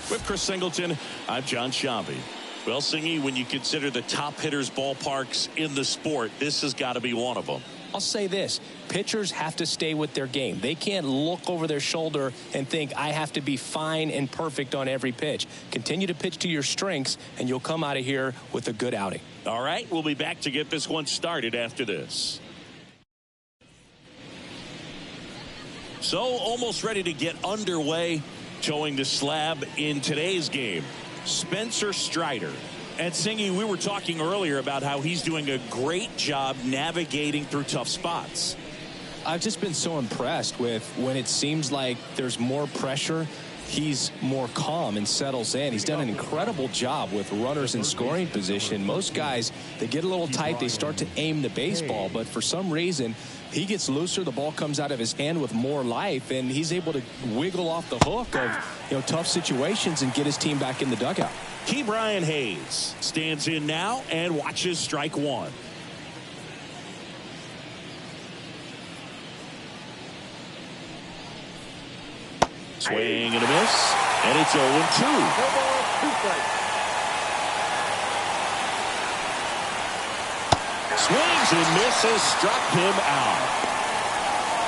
With Chris Singleton, I'm John Shambi. Well, Singy, when you consider the top hitters' ballparks in the sport, this has got to be one of them. I'll say this. Pitchers have to stay with their game. They can't look over their shoulder and think, I have to be fine and perfect on every pitch. Continue to pitch to your strengths, and you'll come out of here with a good outing. All right, we'll be back to get this one started after this. So, almost ready to get underway. Towing the slab in today's game, Spencer Strider. And Singy, we were talking earlier about how he's doing a great job navigating through tough spots. I've just been so impressed with when it seems like there's more pressure, he's more calm and settles in. He's done an incredible job with runners in scoring position. Most guys, they get a little tight, they start to aim the baseball, but for some reason, he gets looser, the ball comes out of his hand with more life, and he's able to wiggle off the hook of tough situations and get his team back in the dugout. Key Brian Hayes stands in now and watches strike one. Swing and a miss, and it's 0-2. Swings and misses, struck him out.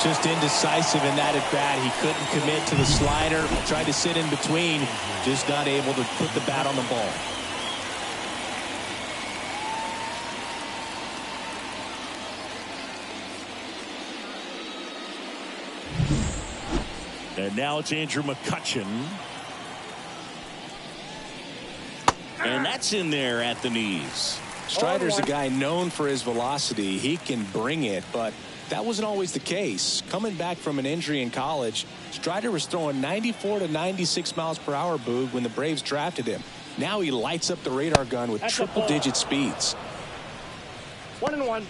Just indecisive in that at bat. He couldn't commit to the slider. Tried to sit in between. Just not able to put the bat on the ball. And now it's Andrew McCutchen. And that's in there at the knees. Strider's a guy known for his velocity. He can bring it, but that wasn't always the case. Coming back from an injury in college, Strider was throwing 94 to 96 miles per hour, Boog, when the Braves drafted him. Now he lights up the radar gun with triple-digit speeds. 1-1.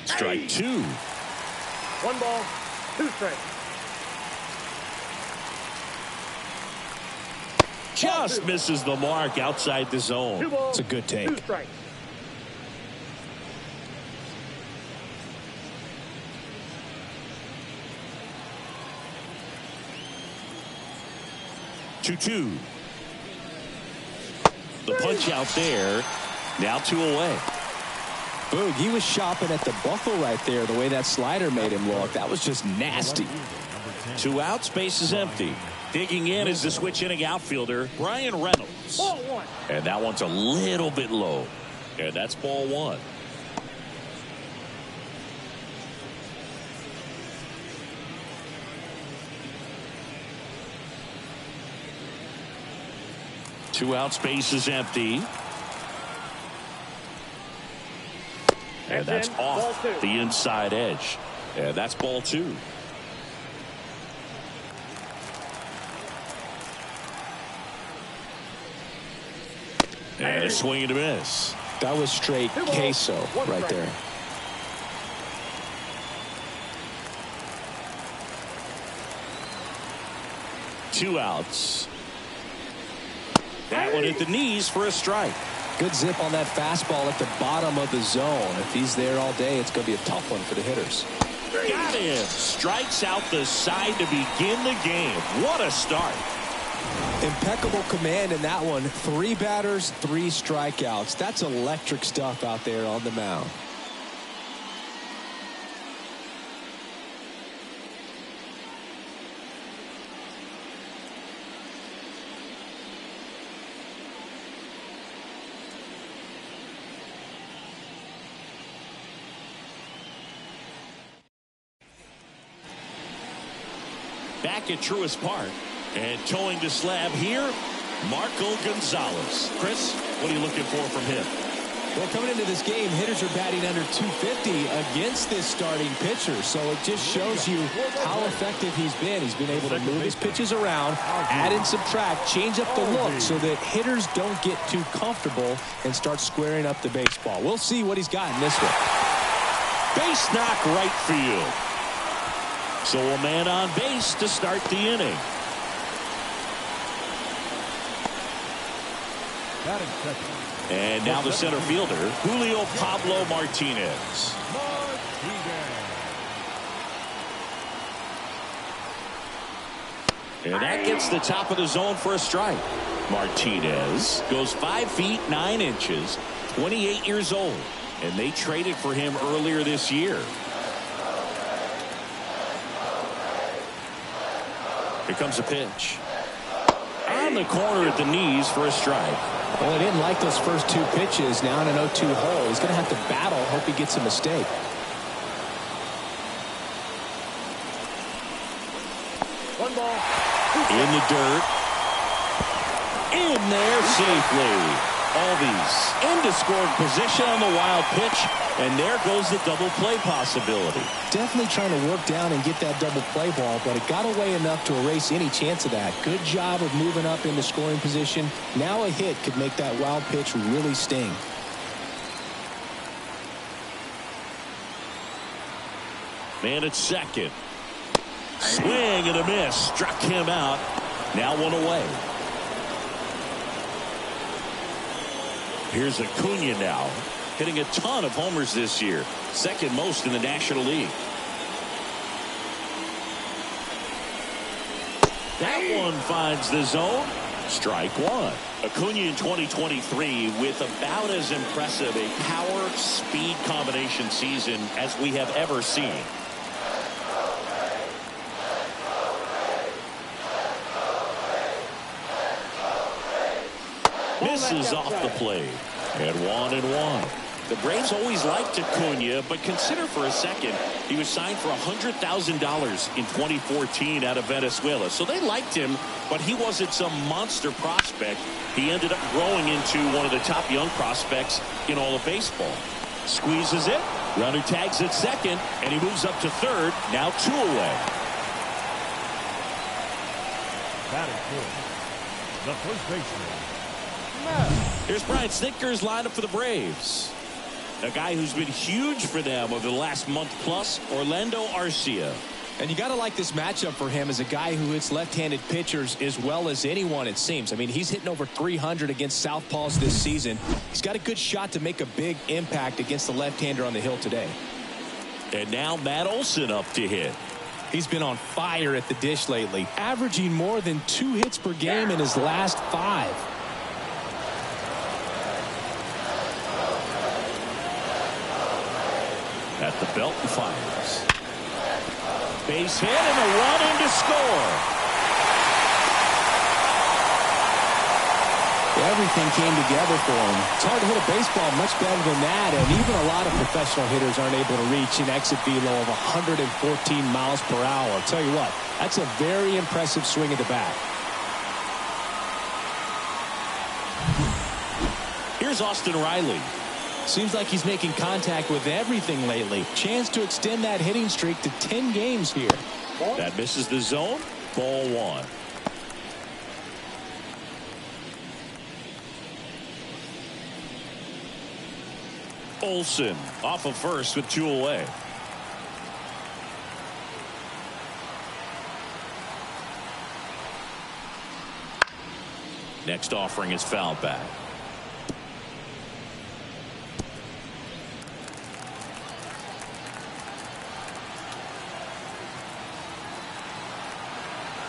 Strike two. 1 ball, 2 strikes. Just misses the mark outside the zone. 2 balls, it's a good take. 2 strikes. Two. The punch out there. Now 2 away. Boog, he was shopping at the buckle right there, the way that slider made him look. That was just nasty. 2 outs, base is empty. Digging in is the switch inning outfielder, Brian Reynolds. Ball 1. And that one's a little bit low. And that's ball 1. Two outs, base is empty. And that's off the inside edge. And that's ball 2. And a swing and a miss. That was straight queso right there. Two outs. That one at the knees for a strike. Good zip on that fastball at the bottom of the zone. If he's there all day, it's going to be a tough one for the hitters. Got him. Strikes out the side to begin the game. What a start. Impeccable command in that one. 3 batters, 3 strikeouts. That's electric stuff out there on the mound. Back at Truist Park. And towing the slab here, Marco Gonzalez. Chris, what are you looking for from him? Well, coming into this game, hitters are batting under 250 against this starting pitcher. So it just shows you how effective he's been. He's been able to move his pitches around, add and subtract, change up the look so that hitters don't get too comfortable and start squaring up the baseball. We'll see what he's got in this one. Base knock right field. So a man on base to start the inning. Batting second, And now the center fielder, Julio Pablo Martinez. And that gets the top of the zone for a strike. Martinez goes 5 feet 9 inches, 28 years old. And they traded for him earlier this year. Here comes a pitch. On the corner at the knees for a strike. Well, he didn't like those first 2 pitches. Now in an 0-2 hole. He's going to have to battle. Hope he gets a mistake. One ball. In the dirt. In there safely. Albies into scoring position on the wild pitch. And there goes the double play possibility. Definitely trying to work down and get that double play ball, but it got away enough to erase any chance of that. Good job of moving up into scoring position. Now a hit could make that wild pitch really sting. Man at second. Swing and a miss. Struck him out. Now 1 away. Here's Acuna now. Hitting a ton of homers this year. Second most in the National League. That one finds the zone. Strike 1. Acuna in 2023 with about as impressive a power-speed combination season as we have ever seen. Misses off the plate. And 1-1. The Braves always liked Acuna, but consider for a second he was signed for $100,000 in 2014 out of Venezuela. So they liked him, but he wasn't some monster prospect. He ended up growing into one of the top young prospects in all of baseball. Squeezes it. Runner tags at second, and he moves up to third. Now 2 away. That is good. The first baseman. Here's Brian Snitker's lineup for the Braves. A guy who's been huge for them over the last month plus, Orlando Arcia. And you got to like this matchup for him as a guy who hits left-handed pitchers as well as anyone, it seems. I mean, he's hitting over 300 against southpaws this season. He's got a good shot to make a big impact against the left-hander on the hill today. And now Matt Olson up to hit. He's been on fire at the dish lately, averaging more than 2 hits per game in his last 5. At the belt and fires. Base hit and a run in to score. Everything came together for him. It's hard to hit a baseball much better than that, and even a lot of professional hitters aren't able to reach an exit velo of 114 miles per hour. I'll tell you what, that's a very impressive swing at the bat. Here's Austin Riley. Seems like he's making contact with everything lately. Chance to extend that hitting streak to 10 games here. That misses the zone. Ball 1. Olson off of first with 2 away. Next offering is foul back.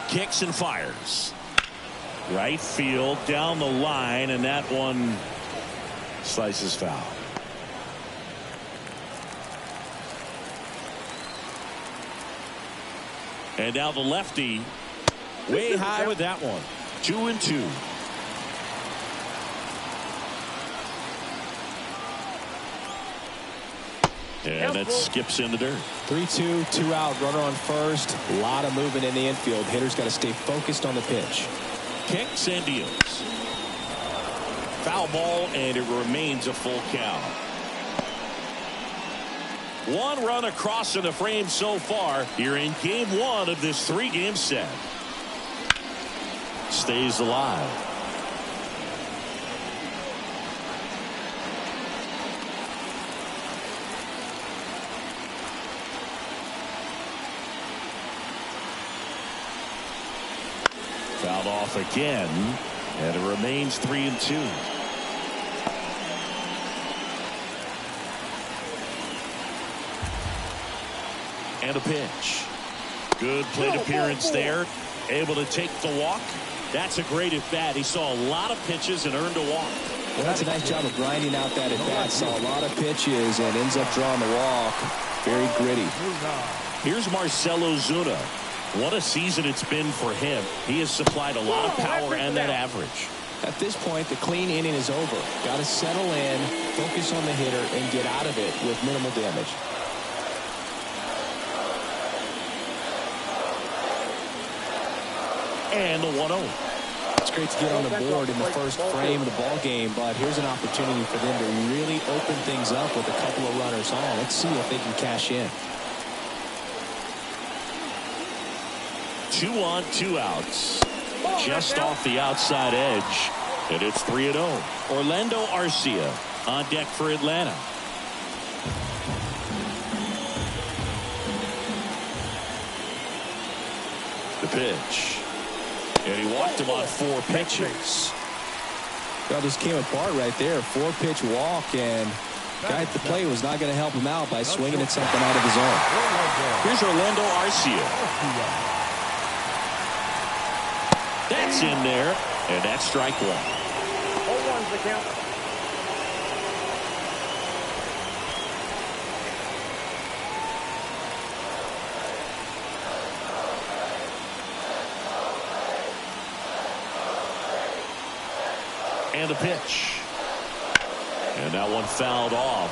Kicks and fires. Right field down the line, and that one slices foul. And now the lefty way high with that one. 2-2. And that skips in the dirt. 3-2, 2 out, runner on first. A lot of movement in the infield. Hitters got to stay focused on the pitch. Kicks and deals. Foul ball, and it remains a full count. 1 run across in the frame so far here in game 1 of this 3-game set. Stays alive. Fouled off again, and it remains 3-2. And a pitch. Good plate appearance there. Able to take the walk. That's a great at-bat. He saw a lot of pitches and earned a walk. Well, that's a nice job of grinding out that at-bat. Saw a lot of pitches and ends up drawing the walk. Very gritty. Here's Marcell Ozuna. What a season it's been for him. He has supplied a lot of power and that average. At this point, the clean inning is over. Got to settle in, focus on the hitter, and get out of it with minimal damage. And the 1-0. It's great to get on the board in the first frame of the ball game, but here's an opportunity for them to really open things up with a couple of runners on. Let's see if they can cash in. 2 on, 2 outs. Just off the outside edge. And it's 3-0. Orlando Arcia on deck for Atlanta. The pitch. And he walked him on 4 pitches. Well, just came apart right there. 4-pitch walk, and guy at the plate was not going to help him out by swinging at something out of his zone. Here's Orlando Arcia. That's in there, and that's strike 1. 0-1's the count. And a pitch. And that one fouled off.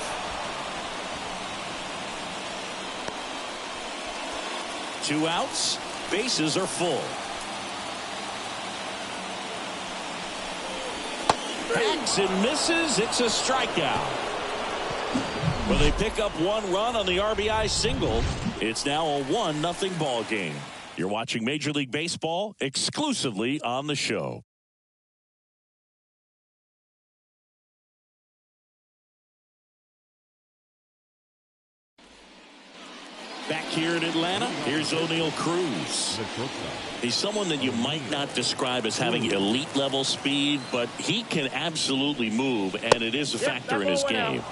2 outs. Bases are full. Hacks and misses. It's a strikeout. Well, they pick up 1 run on the RBI single. It's now a 1-0 ball game. You're watching Major League Baseball exclusively on the show. Back here in Atlanta, here's O'Neal Cruz. He's someone that you might not describe as having elite level speed, but he can absolutely move, and it is a factor in his game.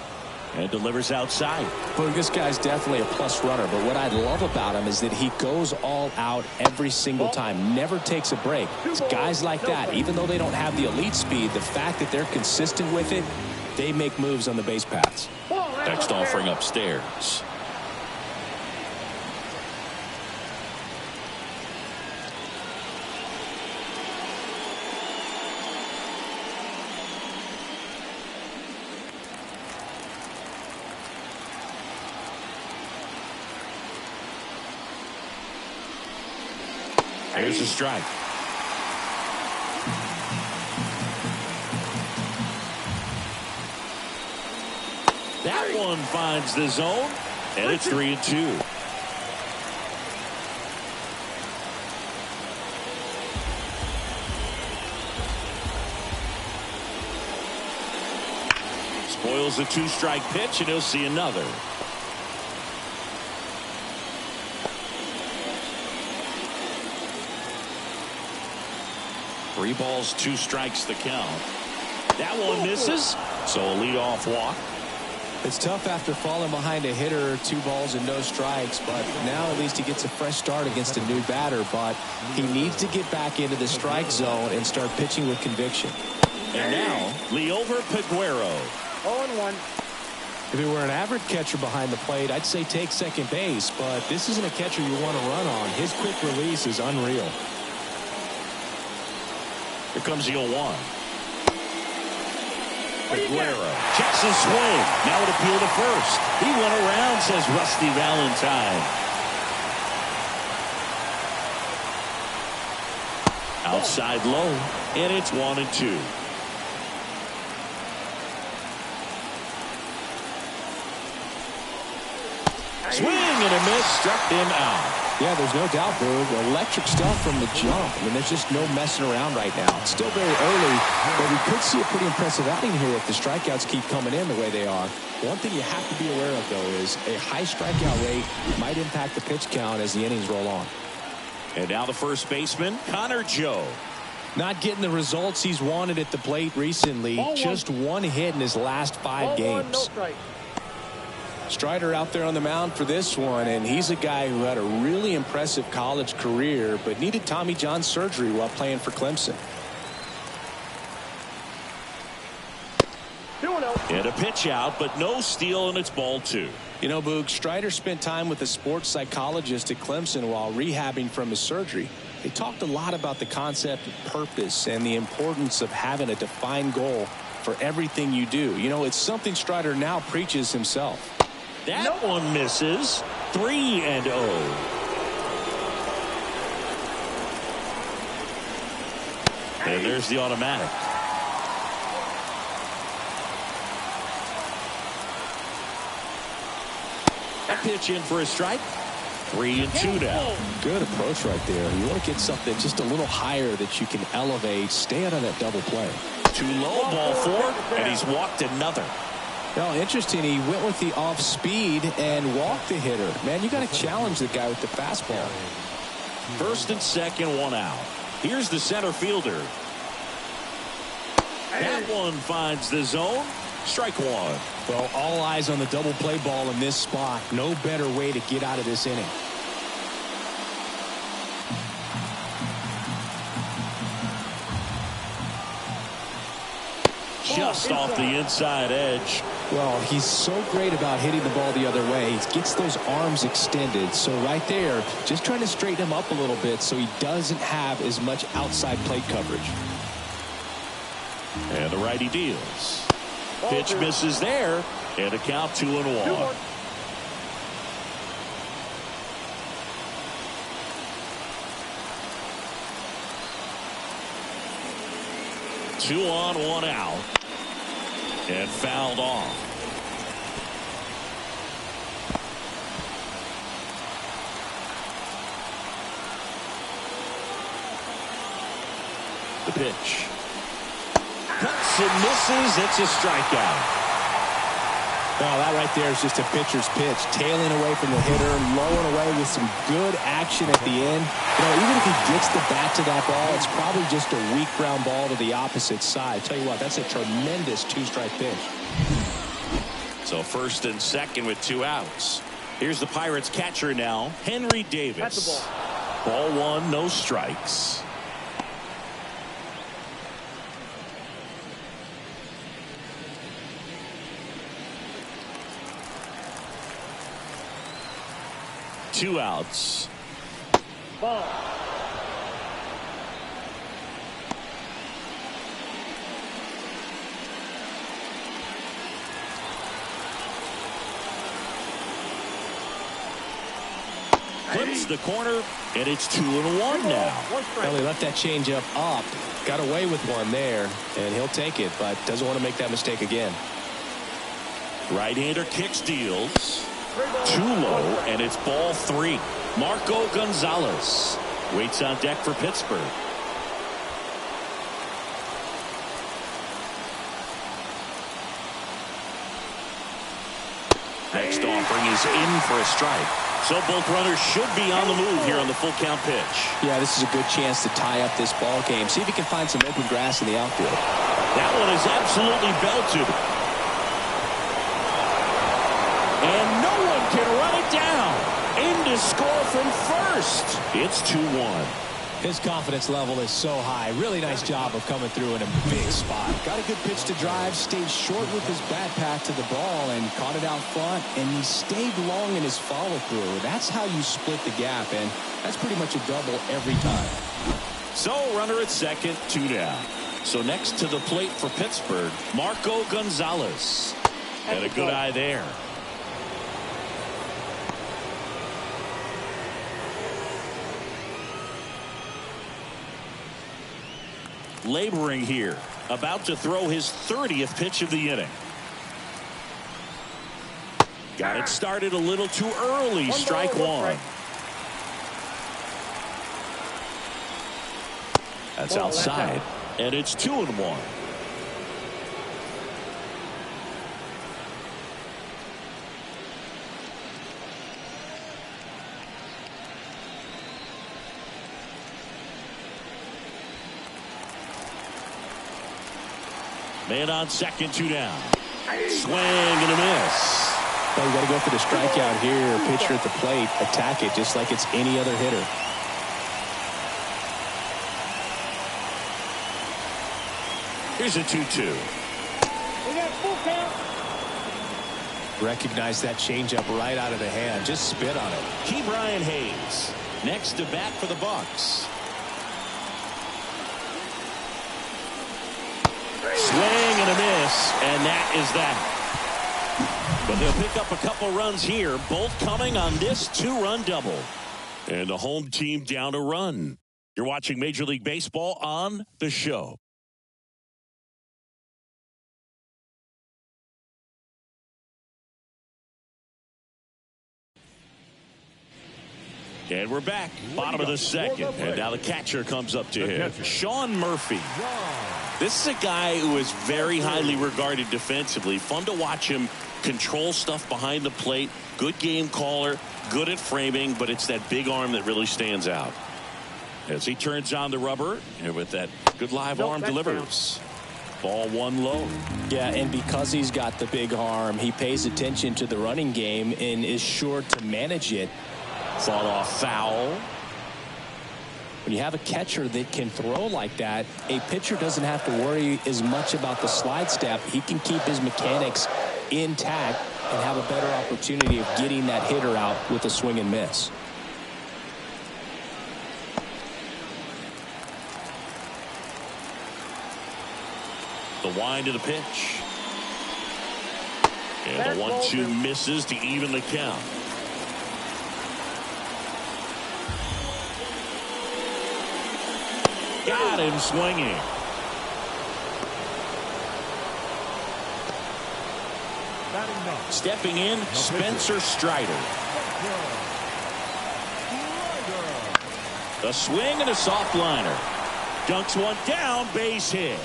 And delivers outside. Well, this guy's definitely a plus runner, but what I love about him is that he goes all out every single time, never takes a break. It's guys like that, even though they don't have the elite speed, the fact that they're consistent with it, they make moves on the base paths. Next offering upstairs. Here's a strike. That one finds the zone, and it's 3-2. Spoils the 2-strike pitch, and he'll see another. 3 balls, 2 strikes the count. That one misses, so a leadoff walk. It's tough after falling behind a hitter, 2 balls and no strikes, but now at least he gets a fresh start against a new batter, but he needs to get back into the strike zone and start pitching with conviction. And now, Liover Peguero. 0-1. If he were an average catcher behind the plate, I'd say take second base, but this isn't a catcher you want to run on. His quick release is unreal. Here comes the 0-1. Peguero checks his swing. Now it appeal to first. He went around, says Rusty Valentine. Outside low, and it's 1-2. Swing and a miss, struck him out. Yeah, there's no doubt, Boog. Electric stuff from the jump. I mean, there's just no messing around right now. It's still very early, but we could see a pretty impressive outing here if the strikeouts keep coming in the way they are. One thing you have to be aware of, though, is a high strikeout rate might impact the pitch count as the innings roll on. And now the first baseman, Connor Joe. Not getting the results he's wanted at the plate recently. Just 1 hit in his last 5 games. Strider out there on the mound for this one, and he's a guy who had a really impressive college career but needed Tommy John surgery while playing for Clemson. And a pitch out, but no steal, and it's ball 2. You know, Boog, Strider spent time with a sports psychologist at Clemson while rehabbing from his surgery. They talked a lot about the concept of purpose and the importance of having a defined goal for everything you do. You know, it's something Strider now preaches himself. That one misses. 3-0. And there's the automatic. That pitch in for a strike. 3-2 now. Good approach right there. You want to get something just a little higher that you can elevate. Stay out of that double play. Too low, ball 4, and he's walked another. Well, interesting. He went with the off speed and walked the hitter. Man, you got to challenge the guy with the fastball. First and second, 1 out. Here's the center fielder. That one finds the zone. Strike 1. Well, all eyes on the double play ball in this spot. No better way to get out of this inning. Just off the inside edge. Well, he's so great about hitting the ball the other way. He gets those arms extended. So right there, just trying to straighten him up a little bit so he doesn't have as much outside plate coverage. And the righty deals. Pitch misses there, and a count 2-1. 2 on, 1 out. And fouled off. The pitch. Cuts and misses. It's a strikeout. Well, that right there is just a pitcher's pitch. Tailing away from the hitter, lowering away with some good action at the end. You know, even if he gets the bat to that ball, it's probably just a weak ground ball to the opposite side. Tell you what, that's a tremendous 2-strike pitch. So first and second with 2 outs. Here's the Pirates catcher now, Henry Davis. That's the ball. Ball 1, no strikes. Two outs. Ball. Clips the corner, and it's 2-1 now. Well, he left that changeup up. Got away with one there, and he'll take it, but doesn't want to make that mistake again. Right-hander kicks, deals. Too low, and it's ball 3. Marco Gonzalez waits on deck for Pittsburgh. Next offering is in for a strike. So both runners should be on the move here on the full count pitch. Yeah, this is a good chance to tie up this ball game. See if he can find some open grass in the outfield. That one is absolutely belted. And no one can run it down. In to score from first. It's 2-1. His confidence level is so high. Really nice job of coming through in a big spot. Got a good pitch to drive, stayed short with his bat path to the ball and caught it out front, and he stayed long in his follow-through. That's how you split the gap, and that's pretty much a double every time. So runner at second, 2 down. So next to the plate for Pittsburgh, Marco Gonzalez. And a good eye there. Laboring here, about to throw his 30th pitch of the inning. Got it started a little too early. Strike 1. That's outside, and it's 2-1. Man on second, 2 down. Swing and a miss. Well, you got to go for the strikeout here. Pitcher at the plate, attack it just like it's any other hitter. Here's a 2-2. We got full count. Recognize that changeup right out of the hand. Just spit on it. Key Brian Hayes next to bat for the Bucks. Swing and a miss, and that is that. But they'll pick up a couple runs here, both coming on this 2-run double. And the home team down a run. You're watching Major League Baseball on The Show. And we're back, bottom of the second. And now the catcher comes up to him. Sean Murphy. This is a guy who is very highly regarded defensively. Fun to watch him control stuff behind the plate. Good game caller, good at framing, but it's that big arm that really stands out. As he turns on the rubber, and with that good live arm delivers. Ball 1 low. Yeah, and because he's got the big arm, he pays attention to the running game and is sure to manage it. Fought off foul. When you have a catcher that can throw like that, a pitcher doesn't have to worry as much about the slide step. He can keep his mechanics intact and have a better opportunity of getting that hitter out with a swing and miss. The wind of the pitch. And the 1-2 misses to even the count. Got him swinging. Stepping in, Spencer Strider. A swing and a soft liner. Dunks one down, base hit.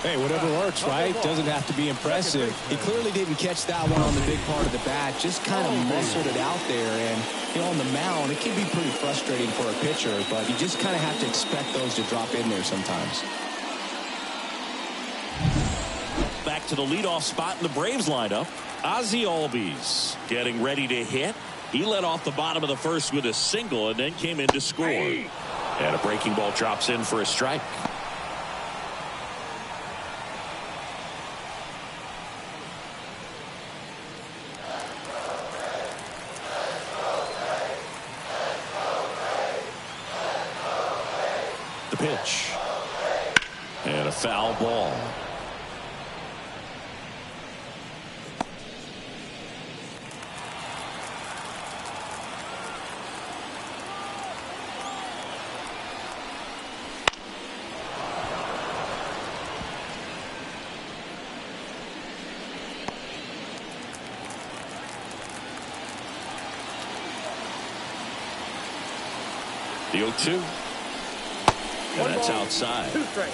Hey, whatever works, right? Doesn't have to be impressive. He clearly didn't catch that one on the big part of the bat. Just kind of muscled it out there. And, you know, on the mound, it can be pretty frustrating for a pitcher, but you just kind of have to expect those to drop in there sometimes. Back to the leadoff spot in the Braves lineup. Ozzie Albies getting ready to hit. He led off the bottom of the first with a single and then came in to score. And a breaking ball drops in for a strike. The pitch. And a foul ball. The 0-2. And that's outside. 2 straight.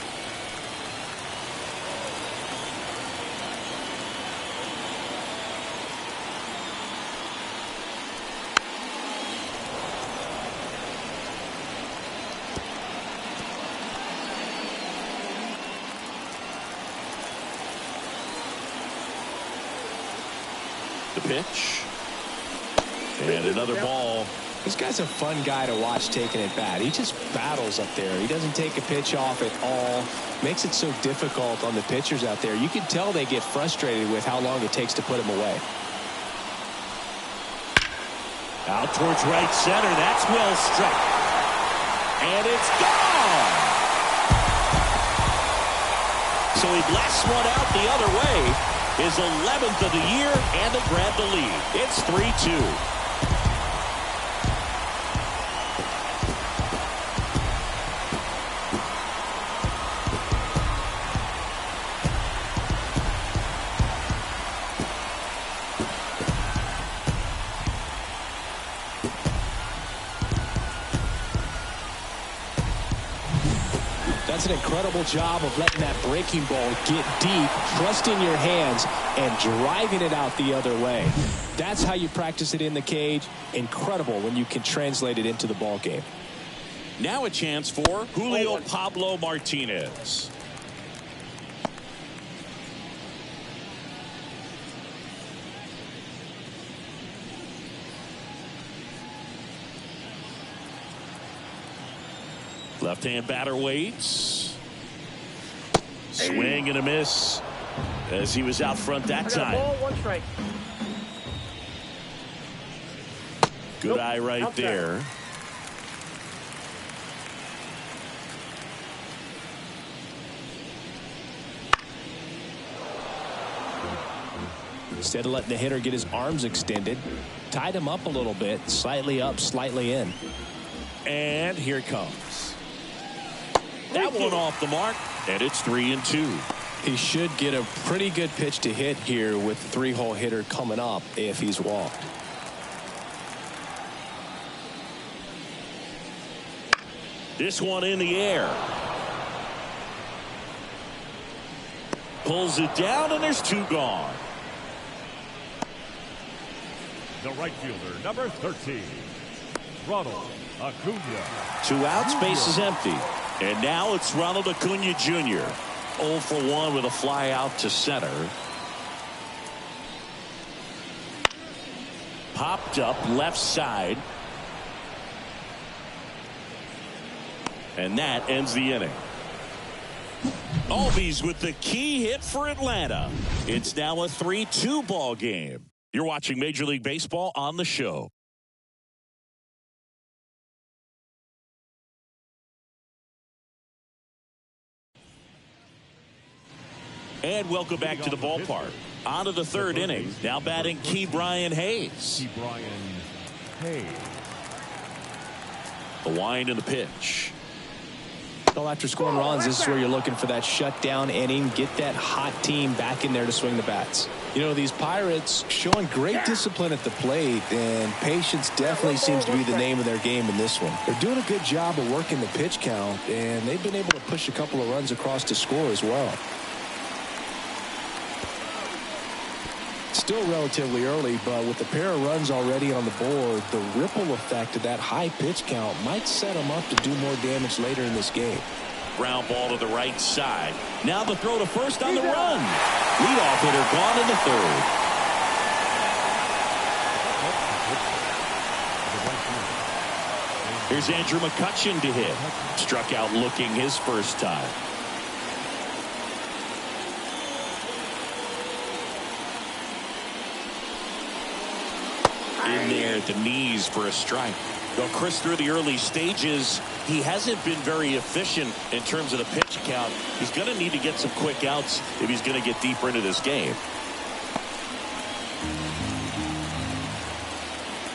The pitch. And another ball. This guy's a fun guy to watch taking at bat. He just battles up there. He doesn't take a pitch off at all. Makes it so difficult on the pitchers out there. You can tell they get frustrated with how long it takes to put him away. Out towards right center. That's well struck. And it's gone. So he blasts one out the other way. His 11th of the year, and they grab the lead. It's 3-2. That's an incredible job of letting that breaking ball get deep, trusting your hands, and driving it out the other way. That's how you practice it in the cage. Incredible when you can translate it into the ball game. Now a chance for Julio Pablo Martinez. Left-hand batter waits. Swing and a miss as he was out front that time. Ball, 1 strike. Good eye right outside. there. Instead of letting the hitter get his arms extended, tied him up a little bit, slightly up, slightly in. And here it comes. That one off the mark, and it's 3-2. He should get a pretty good pitch to hit here with the 3-hole hitter coming up if he's walked. This one in the air. Pulls it down, and there's 2 gone. The right fielder, number 13, Ronald Acuna. 2 outs, base is empty. And now it's Ronald Acuna Jr. 0 for 1 with a fly out to center. Popped up left side. And that ends the inning. Albies with the key hit for Atlanta. It's now a 3-2 ball game. You're watching Major League Baseball on the show. And welcome back to the ballpark. On to the 3rd inning. Now batting Ke'Bryan Hayes. The wind and the pitch. Well, after scoring runs, this is where you're looking for that shutdown inning. Get that hot team back in there to swing the bats. You know, these Pirates showing great discipline at the plate, and patience definitely seems to be the name of their game in this one. They're doing a good job of working the pitch count, and they've been able to push a couple of runs across to score as well. Still relatively early, but with a pair of runs already on the board, the ripple effect of that high pitch count might set them up to do more damage later in this game. Ground ball to the right side. Now the throw to first on the run. Leadoff hitter gone in the 3rd. Here's Andrew McCutchen to hit. Struck out looking his first time. In there at the knees for a strike. Well, Chris, through the early stages, he hasn't been very efficient in terms of the pitch count. He's going to need to get some quick outs if he's going to get deeper into this game.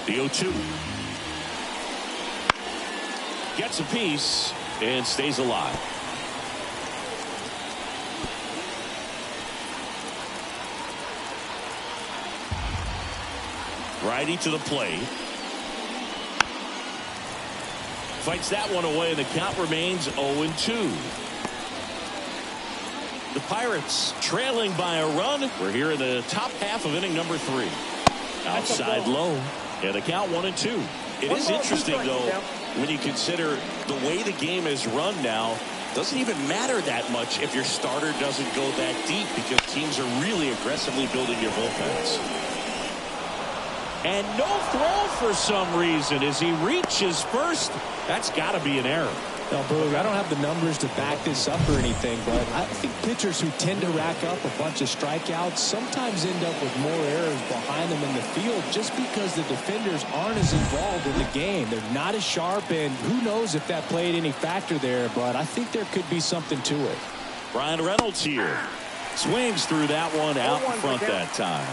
The 0-2. Gets a piece and stays alive. Righty to the plate. Fights that one away, and the count remains 0-2. The Pirates trailing by a run. We're here in the top half of inning number 3. Outside low. And the count 1-2. It is interesting, though, when you consider the way the game is run now. Doesn't even matter that much if your starter doesn't go that deep, because teams are really aggressively building your bullpens. And no throw for some reason as he reaches first. That's got to be an error. Now, Boog, I don't have the numbers to back this up or anything, but I think pitchers who tend to rack up a bunch of strikeouts sometimes end up with more errors behind them in the field just because the defenders aren't as involved in the game. They're not as sharp, and who knows if that played any factor there, but I think there could be something to it. Brian Reynolds here. Swings through that one out in front that time.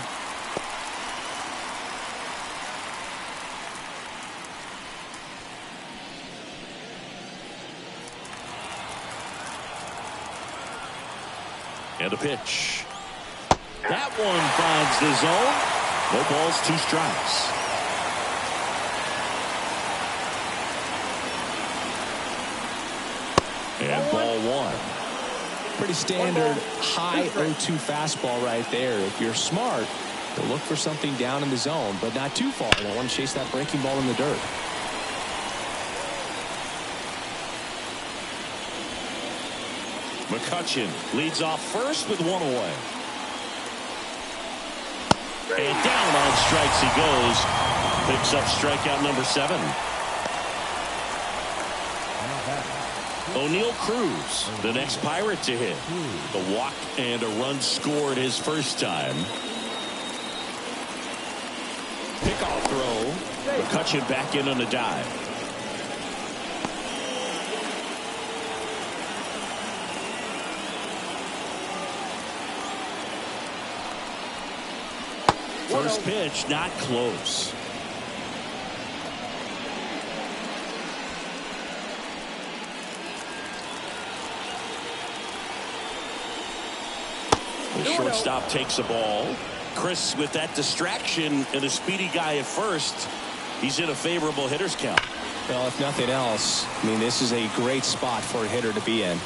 And a pitch. That one finds the zone. No balls, 2 strikes. And ball 1. Pretty standard high 0-2 fastball right there. If you're smart, you'll look for something down in the zone, but not too far. You don't want to chase that breaking ball in the dirt. McCutchen leads off first with 1 away. And down on strikes he goes. Picks up strikeout number 7. O'Neal Cruz, the next Pirate to hit. The walk and a run scored his first time. Pickoff throw. McCutchen back in on the dive. First pitch, not close. The shortstop takes the ball. Chris with that distraction and a speedy guy at first. He's in a favorable hitter's count. Well, if nothing else, I mean, this is a great spot for a hitter to be in.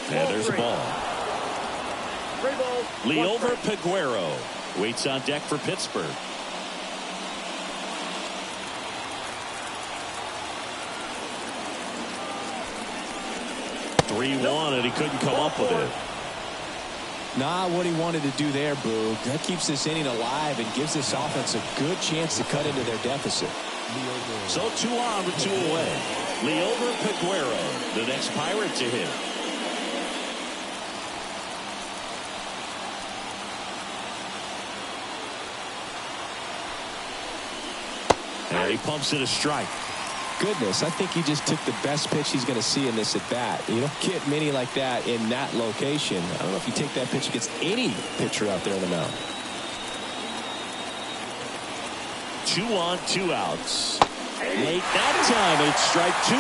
And there's a ball. Liover Peguero waits on deck for Pittsburgh. 3-1, and he couldn't come up with it. Not what he wanted to do there, Boo. That keeps this inning alive and gives this offense a good chance to cut into their deficit. So 2 on with 2 away. Liover Peguero, the next Pirate to hit. And he pumps it a strike. Goodness, I think he just took the best pitch he's going to see in this at bat. You don't get many like that in that location. I don't know if you take that pitch against any pitcher out there on the mound. 2 on, 2 outs. Late that time, it's strike 2.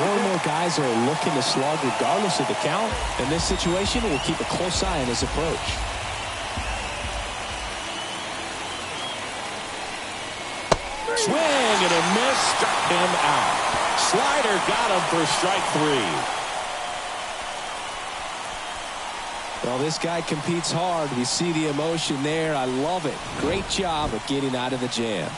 More and more guys are looking to slug regardless of the count. In this situation, we'll keep a close eye on his approach. Swing and a miss, struck him out. Slider got him for strike 3. Well, this guy competes hard. We see the emotion there. I love it. Great job of getting out of the jam.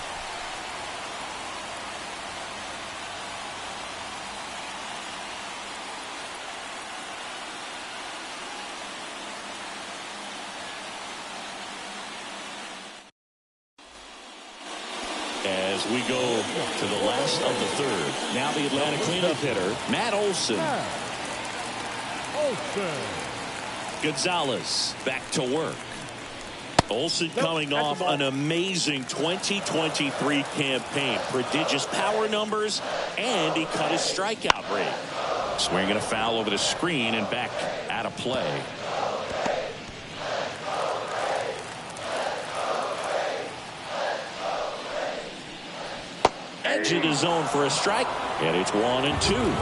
As we go to the last of the third. Now the Atlanta cleanup hitter, Matt Olson. Gonzalez back to work. Olson coming off an amazing 2023 campaign. Prodigious power numbers, and he cut his strikeout rate. Swinging a foul over the screen and back out of play. Edge of the zone for a strike, and it's 1-2.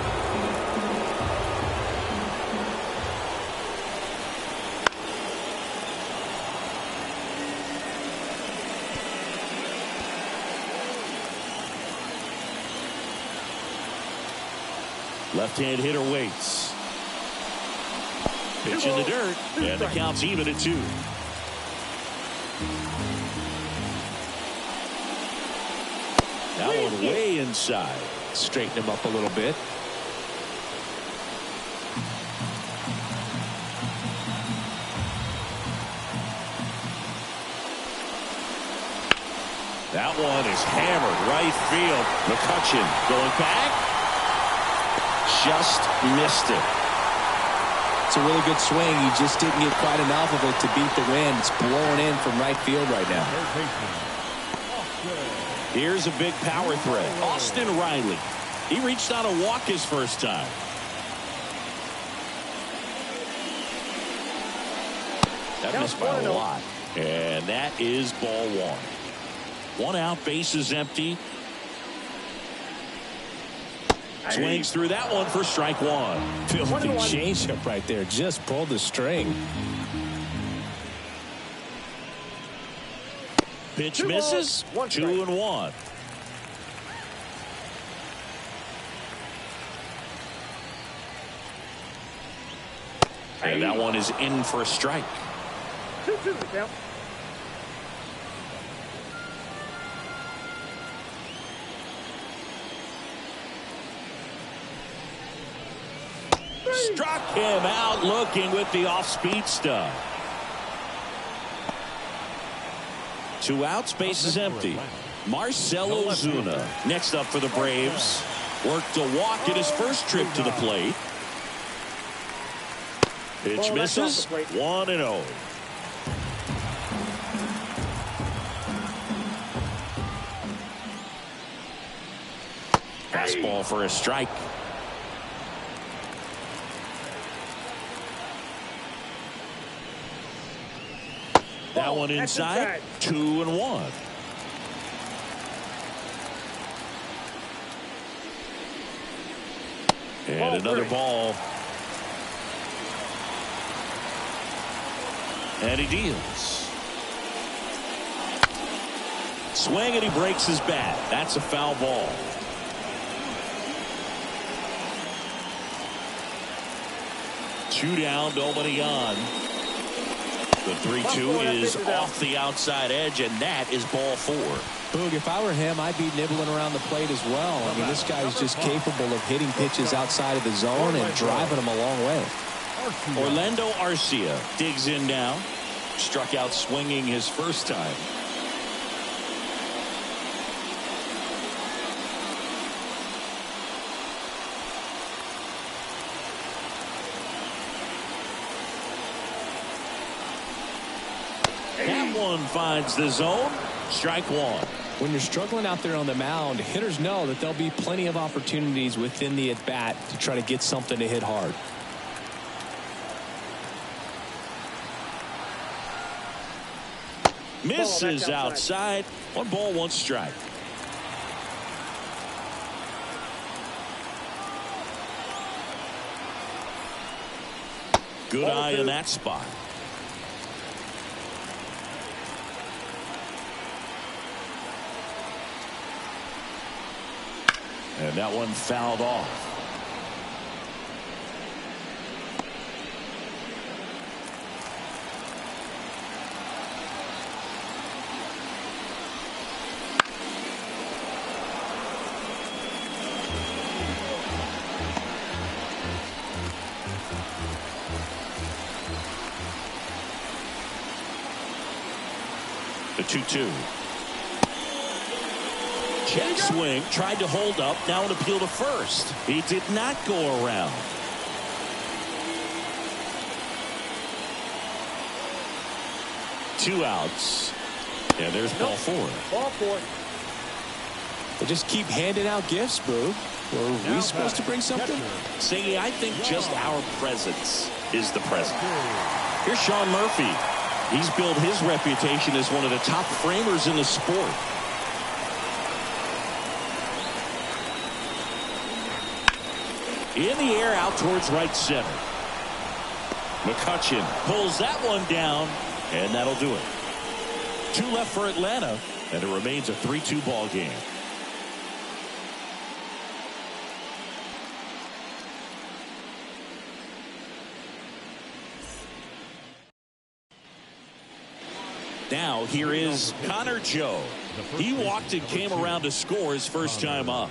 Left-hand hitter waits. Pitch in the dirt, and the count's even at 2. That one way inside. Straighten him up a little bit. That one is hammered right field. McCutchen going back. Just missed it. It's a really good swing. He just didn't get quite enough of it to beat the wind. It's blowing in from right field right now. Here's a big power threat. Austin Riley. He reached on a walk his first time. That missed by a lot. And that is ball 1. 1 out, base is empty. Swings through that one for strike 1. Filthy changeup right there. Just pulled the string. Pitch misses. 2-1. And that one is in for a strike. 2-2 count. Struck him out looking with the off-speed stuff. Two outs, base is empty. Marcell Ozuna next up for the Braves. Worked a walk in his first trip to the plate. Pitch misses. 1-0. Fastball for a strike. That one inside. 2-1. And another ball. And he deals. Swing and he breaks his bat. That's a foul ball. Two down, nobody on. The 3-2 is off the outside edge, and that is ball 4. Boog, if I were him, I'd be nibbling around the plate as well. I mean, this guy's just capable of hitting pitches outside of the zone and driving them a long way. Orlando Arcia digs in now. Struck out swinging his first time. That one finds the zone. Strike one. When you're struggling out there on the mound, hitters know that there'll be plenty of opportunities within the at-bat to try to get something to hit hard. Misses outside. 1 ball, 1 strike. Good eye in that spot. And that one fouled off. The 2-2. Check swing, tried to hold up, now an appeal to first. He did not go around. Two outs. And there's ball 4. Ball 4. They just keep handing out gifts, Boo. Were we supposed to bring something? Singy, I think just our presence is the present. Here's Sean Murphy. He's built his reputation as one of the top framers in the sport. In the air out towards right center. McCutchen pulls that one down, and that'll do it. 2 left for Atlanta, and it remains a 3-2 ball game. Now here is Connor Joe. He walked and came around to score his first time up.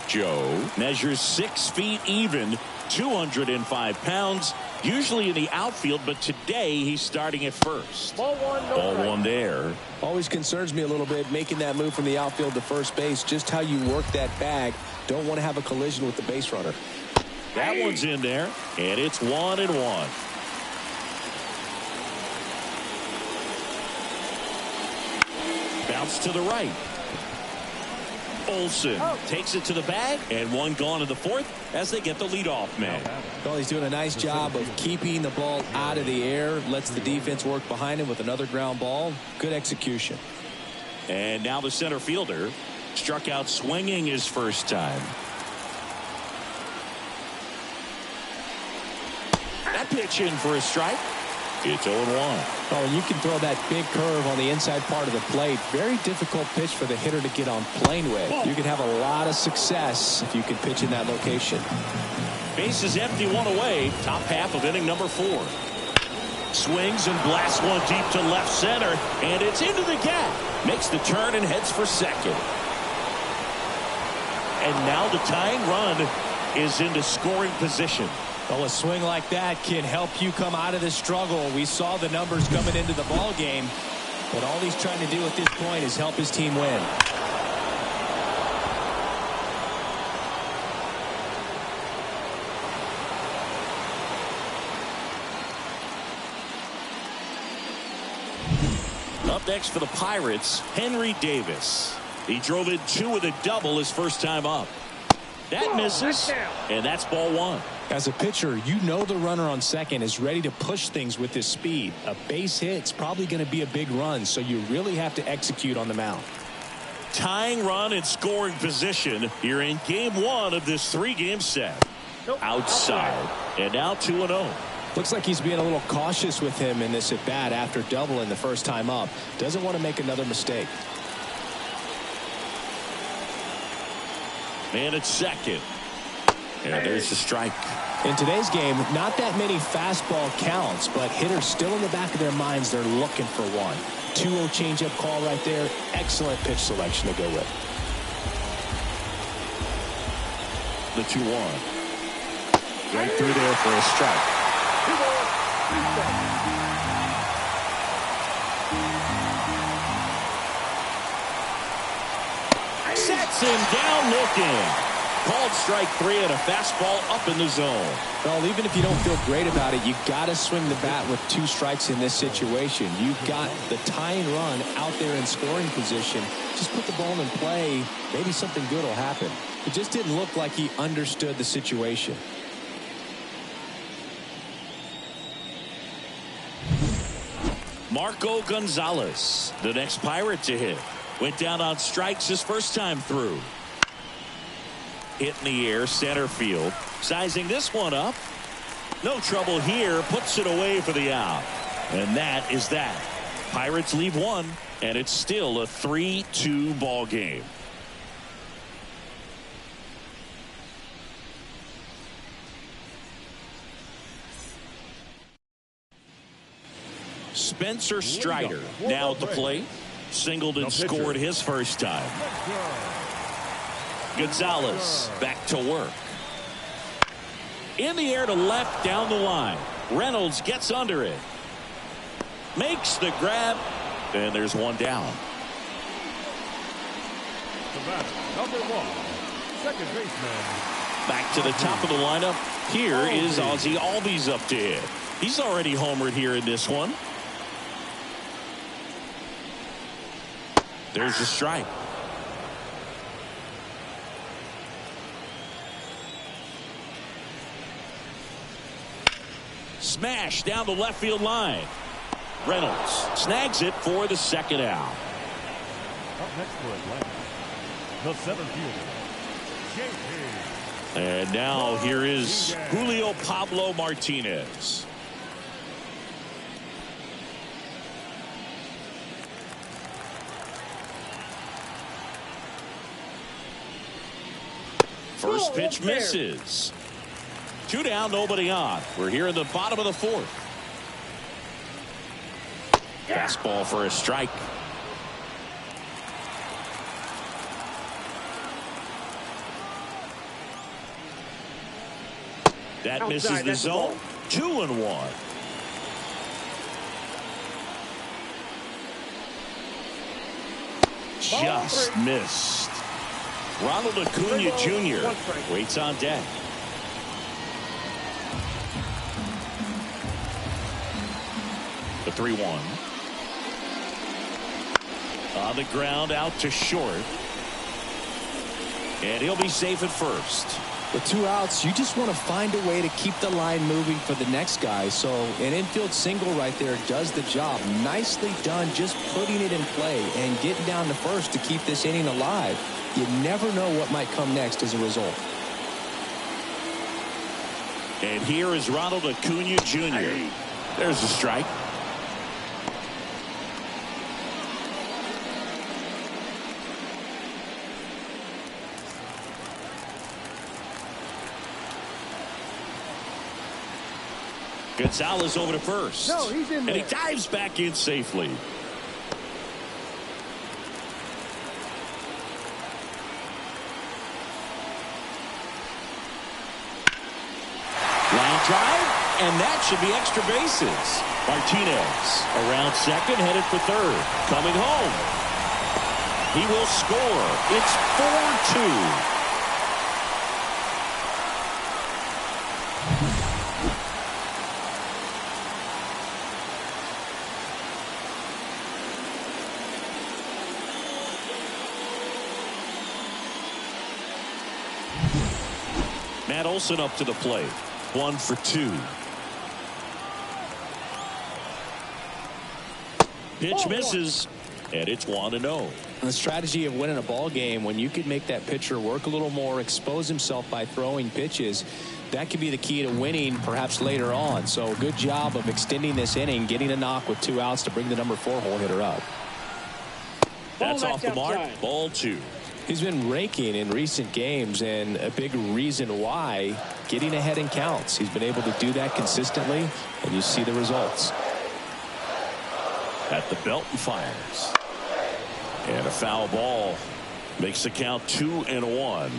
Joe measures 6 feet even, 205 pounds, usually in the outfield, but today he's starting at first. Ball 1, no Ball strike. 1 there. Always concerns me a little bit making that move from the outfield to first base. Just how you work that bag. Don't want to have a collision with the base runner. That one's in there, and it's 1-1. Bounce to the right. Olsen takes it to the bag, and 1 gone in the 4th as they get the leadoff man. Well, he's doing a nice job of keeping the ball out of the air. Lets the defense work behind him with another ground ball. Good execution. And now the center fielder struck out swinging his first time. That pitch in for a strike. It's 0-1. Oh, you can throw that big curve on the inside part of the plate. Very difficult pitch for the hitter to get on plane with. You can have a lot of success if you can pitch in that location. Base is empty, 1 away. Top half of inning number 4. Swings and blasts one deep to left center, and it's into the gap. Makes the turn and heads for second. And now the tying run is into scoring position. Well, a swing like that can help you come out of the struggle. We saw the numbers coming into the ball game. But all he's trying to do at this point is help his team win. Up next for the Pirates, Henry Davis. He drove in 2 with a double his first time up. That misses, and that's ball 1. As a pitcher, you know the runner on second is ready to push things with his speed. A base hit's probably going to be a big run, so you really have to execute on the mound. Tying run in scoring position here in game 1 of this 3-game set. Outside, and now 2-0. Looks like he's being a little cautious with him in this at bat after doubling the first time up. Doesn't want to make another mistake. Man at second. And there's the strike. In today's game, not that many fastball counts, but hitters still in the back of their minds, they're looking for one. 2-0 changeup call right there. Excellent pitch selection to go with. The 2-1. Right through there for a strike. Sets him down looking. Called strike 3 and a fastball up in the zone. Well, even if you don't feel great about it, you got to swing the bat with 2 strikes in this situation. You've got the tying run out there in scoring position. Just put the ball in play. Maybe something good will happen. It just didn't look like he understood the situation. Marco Gonzalez, the next Pirate to hit. Went down on strikes his first time through. Hit in the air, center field. Sizing this one up. No trouble here. Puts it away for the out. And that is that. Pirates leave 1, and it's still a 3-2 ball game. Spencer Strider now at the plate. Singled and scored his first time. Gonzalez back to work. In the air to left down the line. Reynolds gets under it. Makes the grab. And there's one down. Number 1, second baseman. Back to the top of the lineup. Here is Ozzie Albies up to hit. He's already homered here in this one. There's a strike. Smash down the left field line. Reynolds snags it for the second out. Up next for Atlanta, the center fielder, JP. And now here is Julio Pablo Martinez. First pitch misses. 2 down, nobody on. We're here in the bottom of the 4th. Fastball for a strike. That misses the zone. 2-1. Just missed. Ronald Acuna Jr. waits on deck. The 3-1. On the ground out to short. And he'll be safe at first. With 2 outs, you just want to find a way to keep the line moving for the next guy. So an infield single right there does the job. Nicely done, just putting it in play and getting down to first to keep this inning alive. You never know what might come next as a result. And here is Ronald Acuna Jr. There's a strike. Gonzalez over to first. No, he's in there. And he dives back in safely. Line drive. and that should be extra bases. Martinez around second, headed for third. Coming home. He will score. It's 4-2. Matt Olson up to the plate. 1 for 2. Pitch misses, and it's 1-0. The strategy of winning a ball game, when you could make that pitcher work a little more, expose himself by throwing pitches, that could be the key to winning perhaps later on. So good job of extending this inning, getting a knock with 2 outs to bring the number 4 hole hitter up. That's off the mark. Ball 2. He's been raking in recent games, and a big reason why, getting ahead in counts. He's been able to do that consistently, and you see the results. At the belt and fires. And a foul ball makes the count 2-1.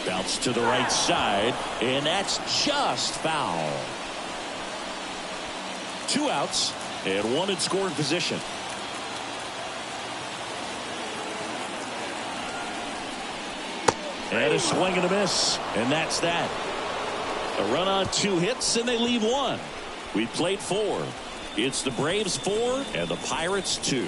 Bounce to the right side, and that's just foul. 2 outs and 1 in scoring position. And a swing and a miss, and that's that. A run on 2 hits, and they leave 1. We played 4. It's the Braves 4 and the Pirates 2.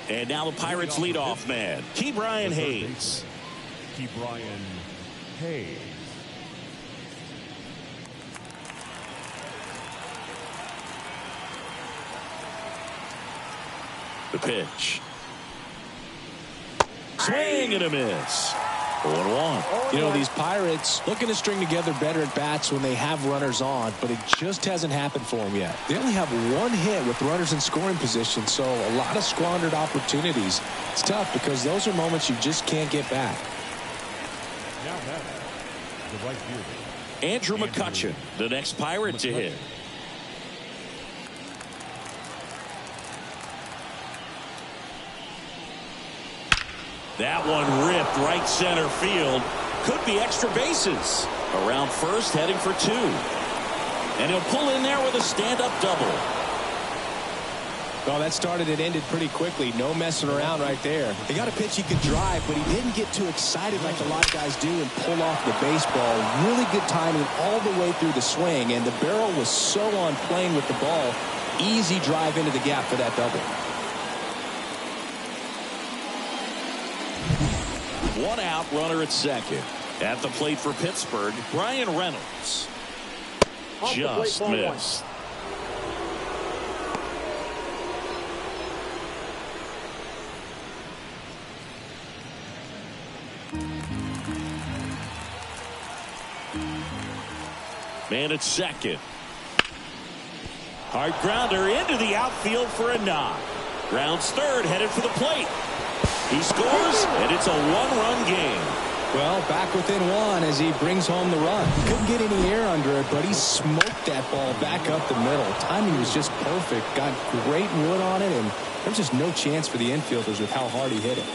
And now the Pirates leadoff man, Ke'Bryan Hayes. Ke'Bryan Hayes. The pitch. Swing and a miss. 0-1. You know, these Pirates looking to string together better at bats when they have runners on, but it just hasn't happened for them yet. They only have 1 hit with runners in scoring position, so a lot of squandered opportunities. It's tough because those are moments you just can't get back. Now that the right fielder, Andrew McCutchen, the next Pirate to hit. That one ripped right center field. Could be extra bases. Around first, heading for 2. And he'll pull in there with a stand-up double. Well, that started and ended pretty quickly. No messing around right there. He got a pitch he could drive, but he didn't get too excited like a lot of guys do and pull off the baseball. Really good timing all the way through the swing, and the barrel was so on plane with the ball. Easy drive into the gap for that double. 1 out, runner at second. At the plate for Pittsburgh, Brian Reynolds. Just missed. Man at second. Hard grounder into the outfield for a knock. Grounds third, headed for the plate. He scores, and it's a 1-run game. Well, back within 1 as he brings home the run. Couldn't get any air under it, but he smoked that ball back up the middle. Timing was just perfect. Got great wood on it, and there's just no chance for the infielders with how hard he hit it.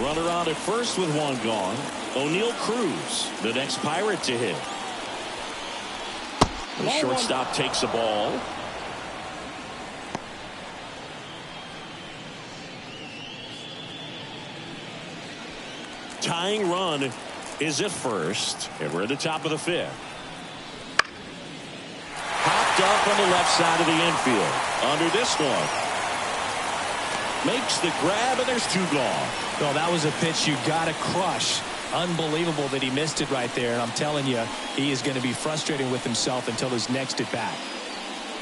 Runner on at first with 1 gone. O'Neal Cruz, the next Pirate to hit. The shortstop takes the ball. Tying run is at first, and we're at the top of the 5th. Popped up on the left side of the infield. Under this one. Makes the grab, and there's 2 gone. Well, that was a pitch you got to crush. Unbelievable that he missed it right there, and I'm telling you, he is going to be frustrated with himself until his next at bat.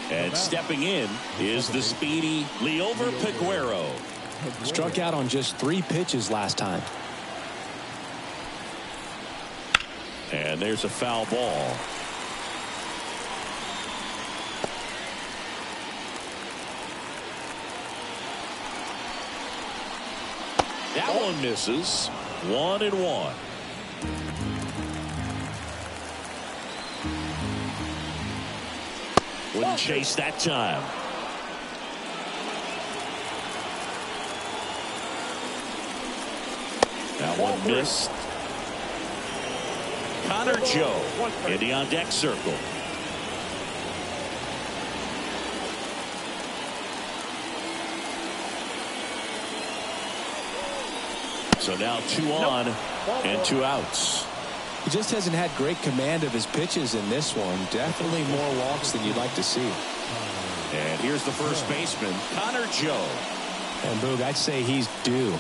And stepping in is the speedy Liover Peguero. Struck out on just 3 pitches last time. And there's a foul ball. That one misses. 1-1. Wouldn't chase that time. That one missed. Connor Joe in the on deck circle. So now 2 on and 2 outs. He just hasn't had great command of his pitches in this one. Definitely more walks than you'd like to see. And here's the first baseman, Connor Joe. And Boog, I'd say he's due.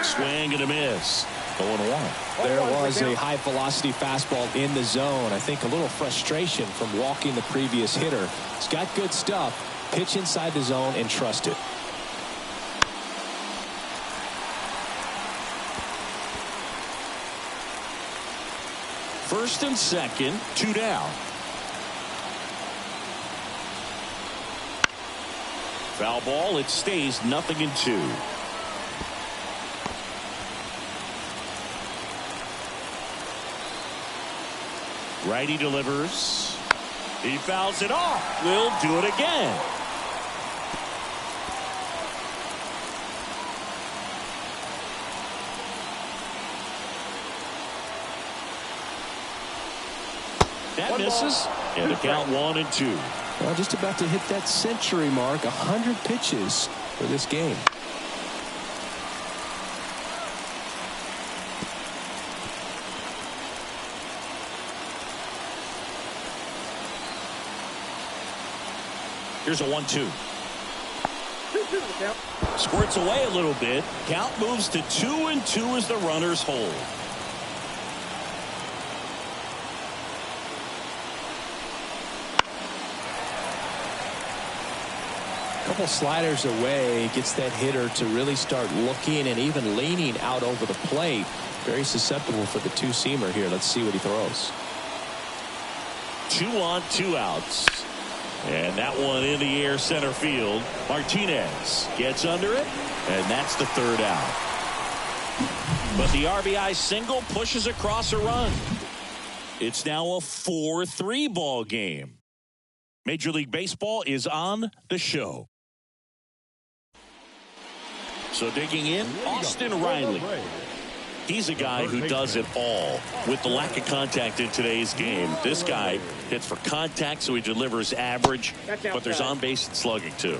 Swing and a miss. 0-1. There was a high velocity fastball in the zone. I think a little frustration from walking the previous hitter. He's got good stuff. Pitch inside the zone and trust it. First and second, 2 down. Foul ball. It stays 0-2. Righty delivers. He fouls it off. We'll do it again. That misses. And the count 1-2. Well, just about to hit that century mark. 100 pitches for this game. Here's a 1-2. 2-2 the count. Squirts away a little bit. Count moves to 2-2 as the runners hold. Couple sliders away, gets that hitter to really start looking and even leaning out over the plate. Very susceptible for the two-seamer here. Let's see what he throws. 2 on, 2 outs. And that one in the air center field. Martinez gets under it, and that's the 3rd out. But the RBI single pushes across a run. It's now a 4-3 ball game. Major League Baseball is on the show. So digging in, Austin Riley. He's a guy who does it all. With the lack of contact in today's game, this guy hits for contact, so he delivers average, but there's on-base and slugging too.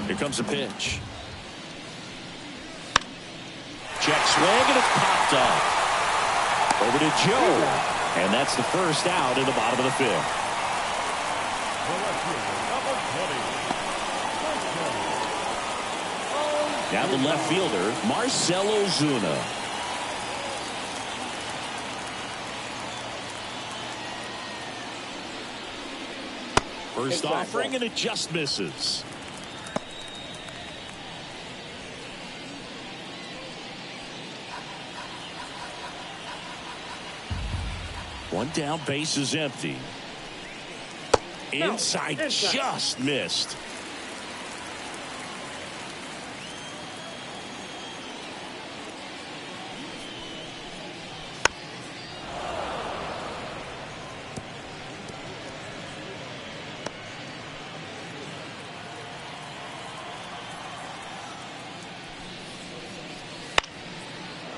Here comes a pitch. Check swing, and it's popped up. Over to Joe. And that's the first out in the bottom of the 5th. Now the left fielder, Marcell Ozuna. First offering, and it just misses. One down, base is empty. Inside, just missed.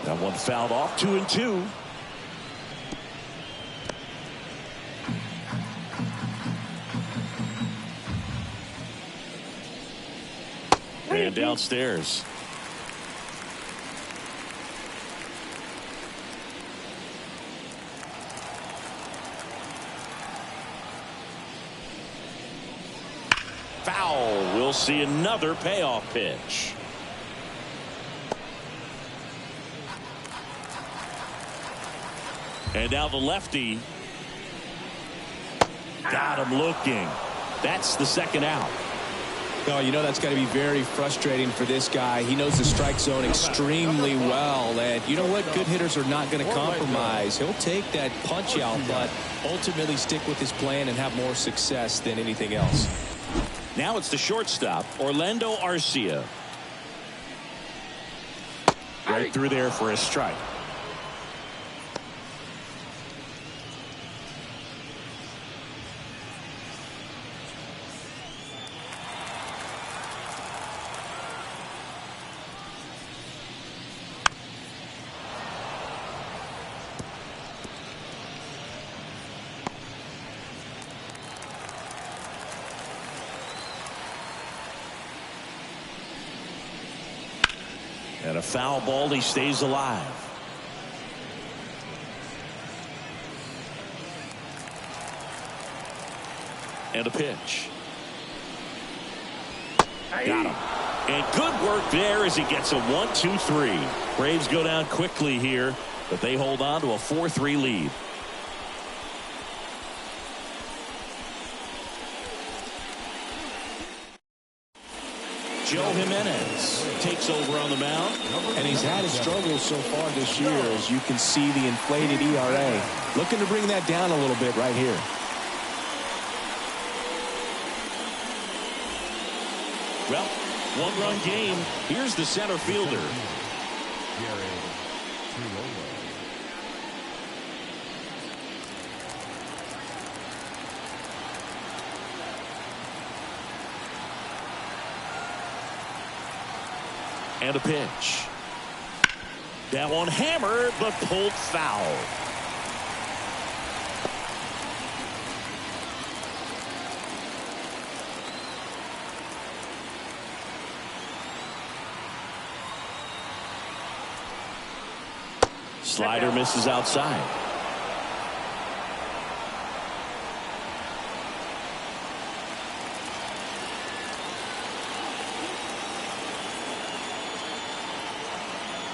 That one fouled off. 2-2. And downstairs. Foul. We'll see another payoff pitch. And now the lefty. Got him looking. That's the 2nd out. Oh, you know that's got to be very frustrating for this guy. He knows the strike zone extremely well. And you know what? Good hitters are not going to compromise. He'll take that punch out, but ultimately stick with his plan and have more success than anything else. Now it's the shortstop, Orlando Arcia. Right through there for a strike. And a foul ball, he stays alive. And a pitch. Got him. And good work there as he gets a 1-2-3. Braves go down quickly here, but they hold on to a 4-3 lead. Joe Jimenez takes over on the mound. And he's had his struggles so far this year, as you can see the inflated ERA. Looking to bring that down a little bit right here. Well, one-run game. Here's the center fielder. And a pitch. That one hammered, but pulled foul. Slider misses outside.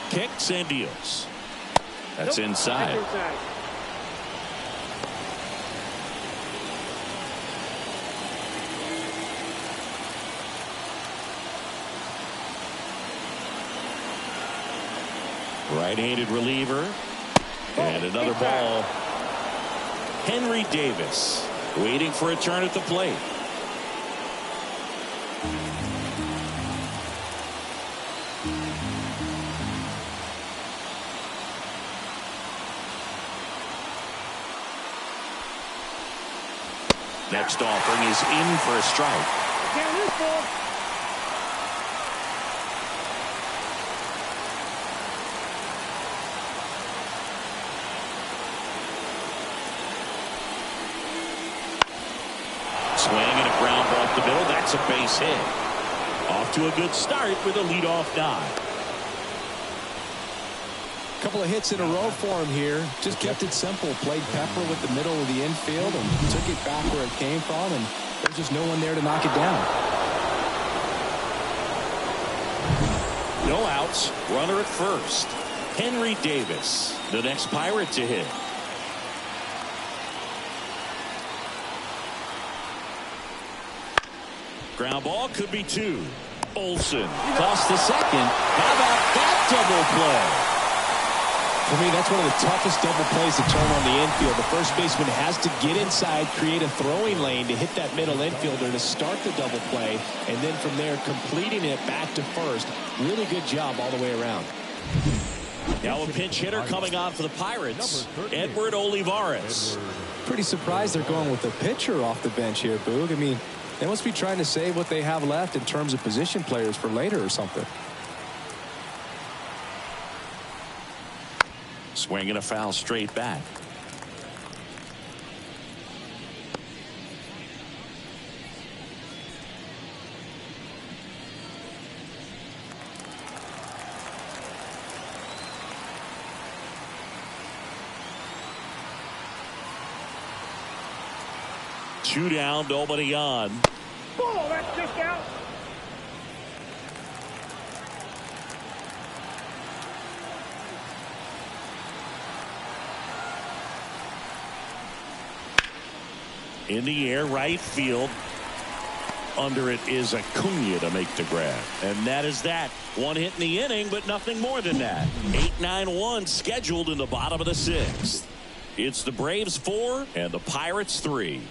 Kicks and deals. That's inside. Right-handed reliever. And another ball. Henry Davis waiting for a turn at the plate. Next offering is in for a strike. Swing and a ground ball up the middle. That's a base hit. Off to a good start with a leadoff dive. Couple of hits in a row for him here. Just kept it simple. Played pepper with the middle of the infield and took it back where it came from, and there's just no one there to knock it down. No outs. Runner at first. Henry Davis, the next Pirate to hit. Ground ball could be two. Olsen tossed the second. How about that double play? For me, that's one of the toughest double plays to turn on the infield. The first baseman has to get inside, create a throwing lane to hit that middle infielder to start the double play, and then from there completing it back to first. Really good job all the way around. Now a pinch hitter coming on for the Pirates, Edward Olivares. Pretty surprised they're going with a pitcher off the bench here, Boog. I mean, they must be trying to save what they have left in terms of position players for later or something. Swinging a foul straight back. Two down, nobody on. Oh, that's just out. In the air, right field. under it is Acuna to make the grab. And that is that. One hit in the inning, but nothing more than that. 8-9-1 scheduled in the bottom of the 6th. It's the Braves 4 and the Pirates 3.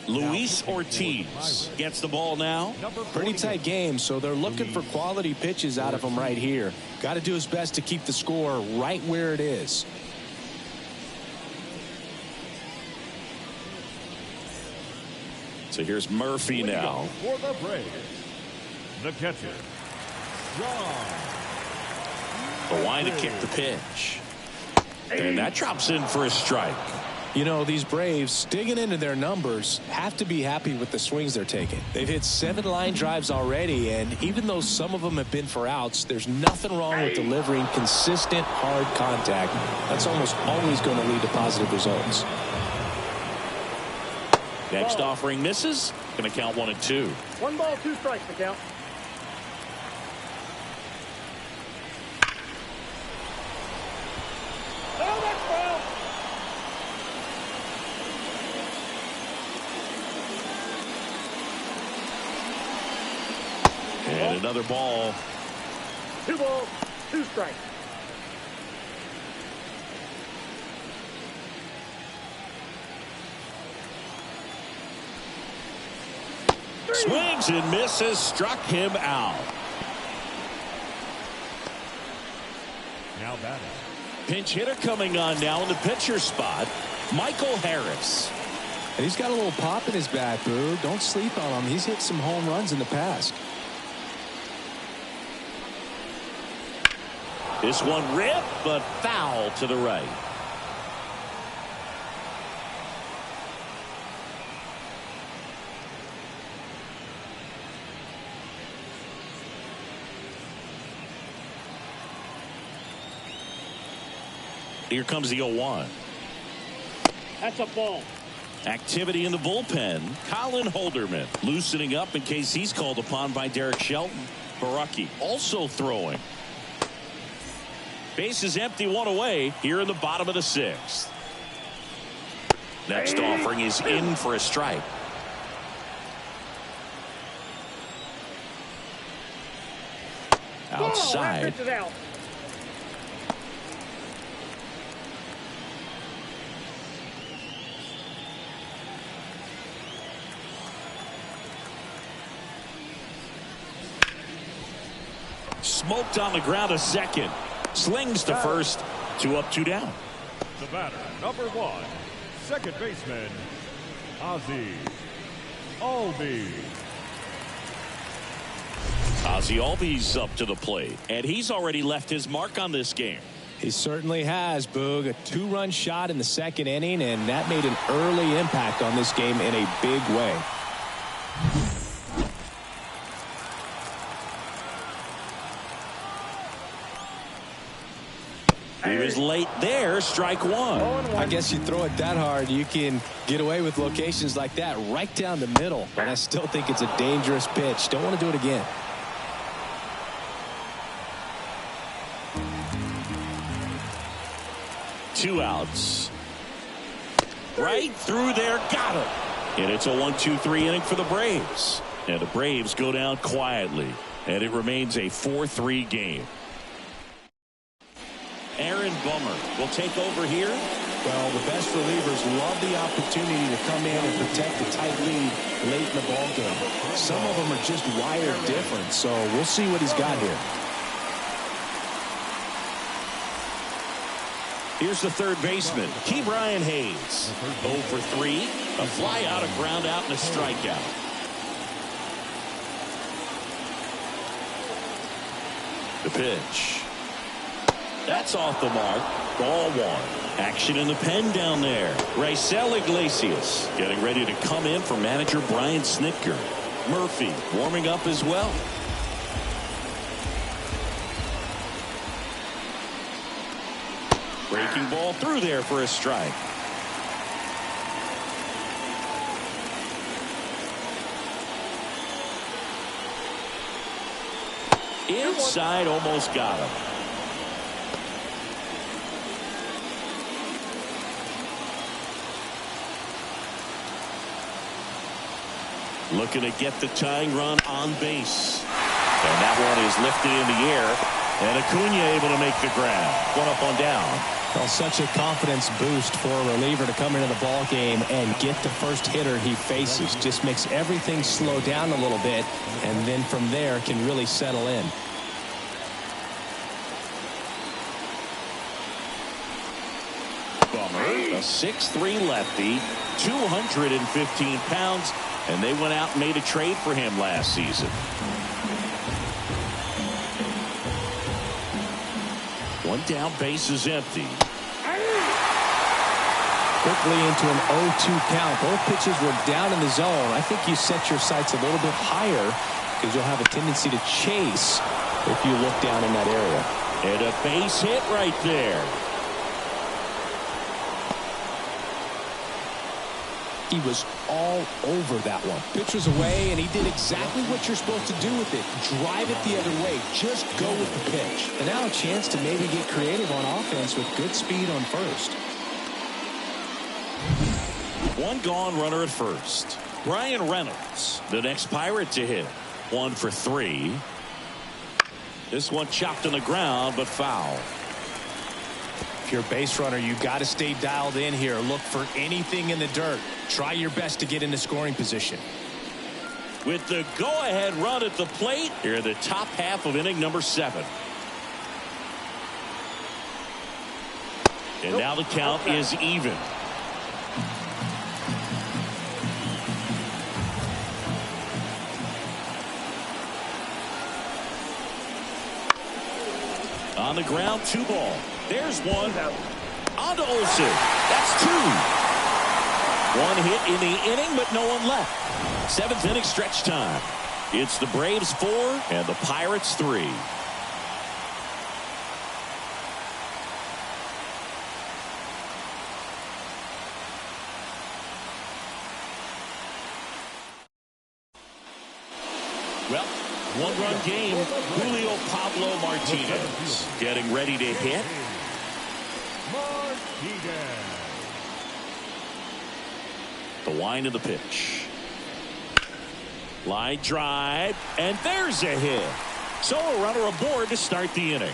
Luis Ortiz gets the ball now. Pretty tight game, so they're looking for quality pitches out of him right here. Got to do his best to keep the score right where it is. So here's Murphy now. For the Braves, the catcher, John. The line to kick the pitch. And that drops in for a strike. You know, these Braves, digging into their numbers, have to be happy with the swings they're taking. They've hit 7 line drives already, and even though some of them have been for outs, there's nothing wrong with delivering consistent, hard contact. That's almost always going to lead to positive results. Next offering misses. Going to count 1 and 2. 1 ball, 2 strikes to count. Oh, that's foul. And another ball. 2 balls, 2 strikes. Swings and misses, struck him out. Now batting. Pinch hitter coming on now in the pitcher spot, Michael Harris. And he's got a little pop in his bat, Boo. Don't sleep on him. He's hit some home runs in the past. This one ripped, but foul to the right. Here comes the 0-1. That's a ball. Activity in the bullpen. Colin Holderman loosening up in case he's called upon by Derek Shelton. Baraki also throwing. Base is empty, 1 away here in the bottom of the 6th. Next offering is in for a strike. Outside. Ball, out. Smoked on the ground a second. Slings to first. 2 up, 2 down. The batter, number 1, second baseman, Ozzie Albies. Ozzie Albies up to the plate, and he's already left his mark on this game. He certainly has, Boog. A 2-run shot in the 2nd inning, and that made an early impact on this game in a big way. He was late there, strike 1. I guess you throw it that hard, you can get away with locations like that right down the middle. But I still think it's a dangerous pitch. Don't want to do it again. Two outs. Right through there, got him. And it's a 1-2-3 inning for the Braves. And the Braves go down quietly. And it remains a 4-3 game. Aaron Bummer will take over here. Well, the best relievers love the opportunity to come in and protect a tight lead late in the ball game. Some of them are just wired different, so we'll see what he's got here. Here's the third baseman, Ke'Bryan Hayes. 0 for 3, a fly out, a ground out, and a strikeout. The pitch. That's off the mark. Ball 1. Action in the pen down there. Raisel Iglesias getting ready to come in for manager Brian Snitker. Murphy warming up as well. Breaking ball through there for a strike. Inside, almost got him. Looking to get the tying run on base. And that one is lifted in the air. And Acuna able to make the grab. One up, one down. Well, such a confidence boost for a reliever to come into the ball game and get the first hitter he faces. Just makes everything slow down a little bit, and then from there can really settle in. Bummer. A 6'3" lefty, 215 pounds, and they went out and made a trade for him last season. One down, base is empty. Quickly into an 0-2 count. Both pitches were down in the zone. I think you set your sights a little bit higher because you'll have a tendency to chase if you look down in that area. And a base hit right there. He was all over that one. Pitch was away, and he did exactly what you're supposed to do with it. Drive it the other way. Just go with the pitch. And now a chance to maybe get creative on offense with good speed on first. One gone, runner at first. Brian Reynolds, the next Pirate to hit. 1 for 3. This one chopped on the ground, but foul. If you're a base runner, you got to stay dialed in here. Look for anything in the dirt. Try your best to get into scoring position. With the go-ahead run at the plate, here in the top half of inning number 7. And now the count is even. On the ground, 2 ball. There's one. On to Olsen. That's 2. One hit in the inning, but no one left. 7th inning stretch time. It's the Braves 4 and the Pirates 3. Well, one-run game. Julio Pablo Martinez getting ready to hit. The wind of the pitch. Line drive, and there's a hit. So a runner aboard to start the inning.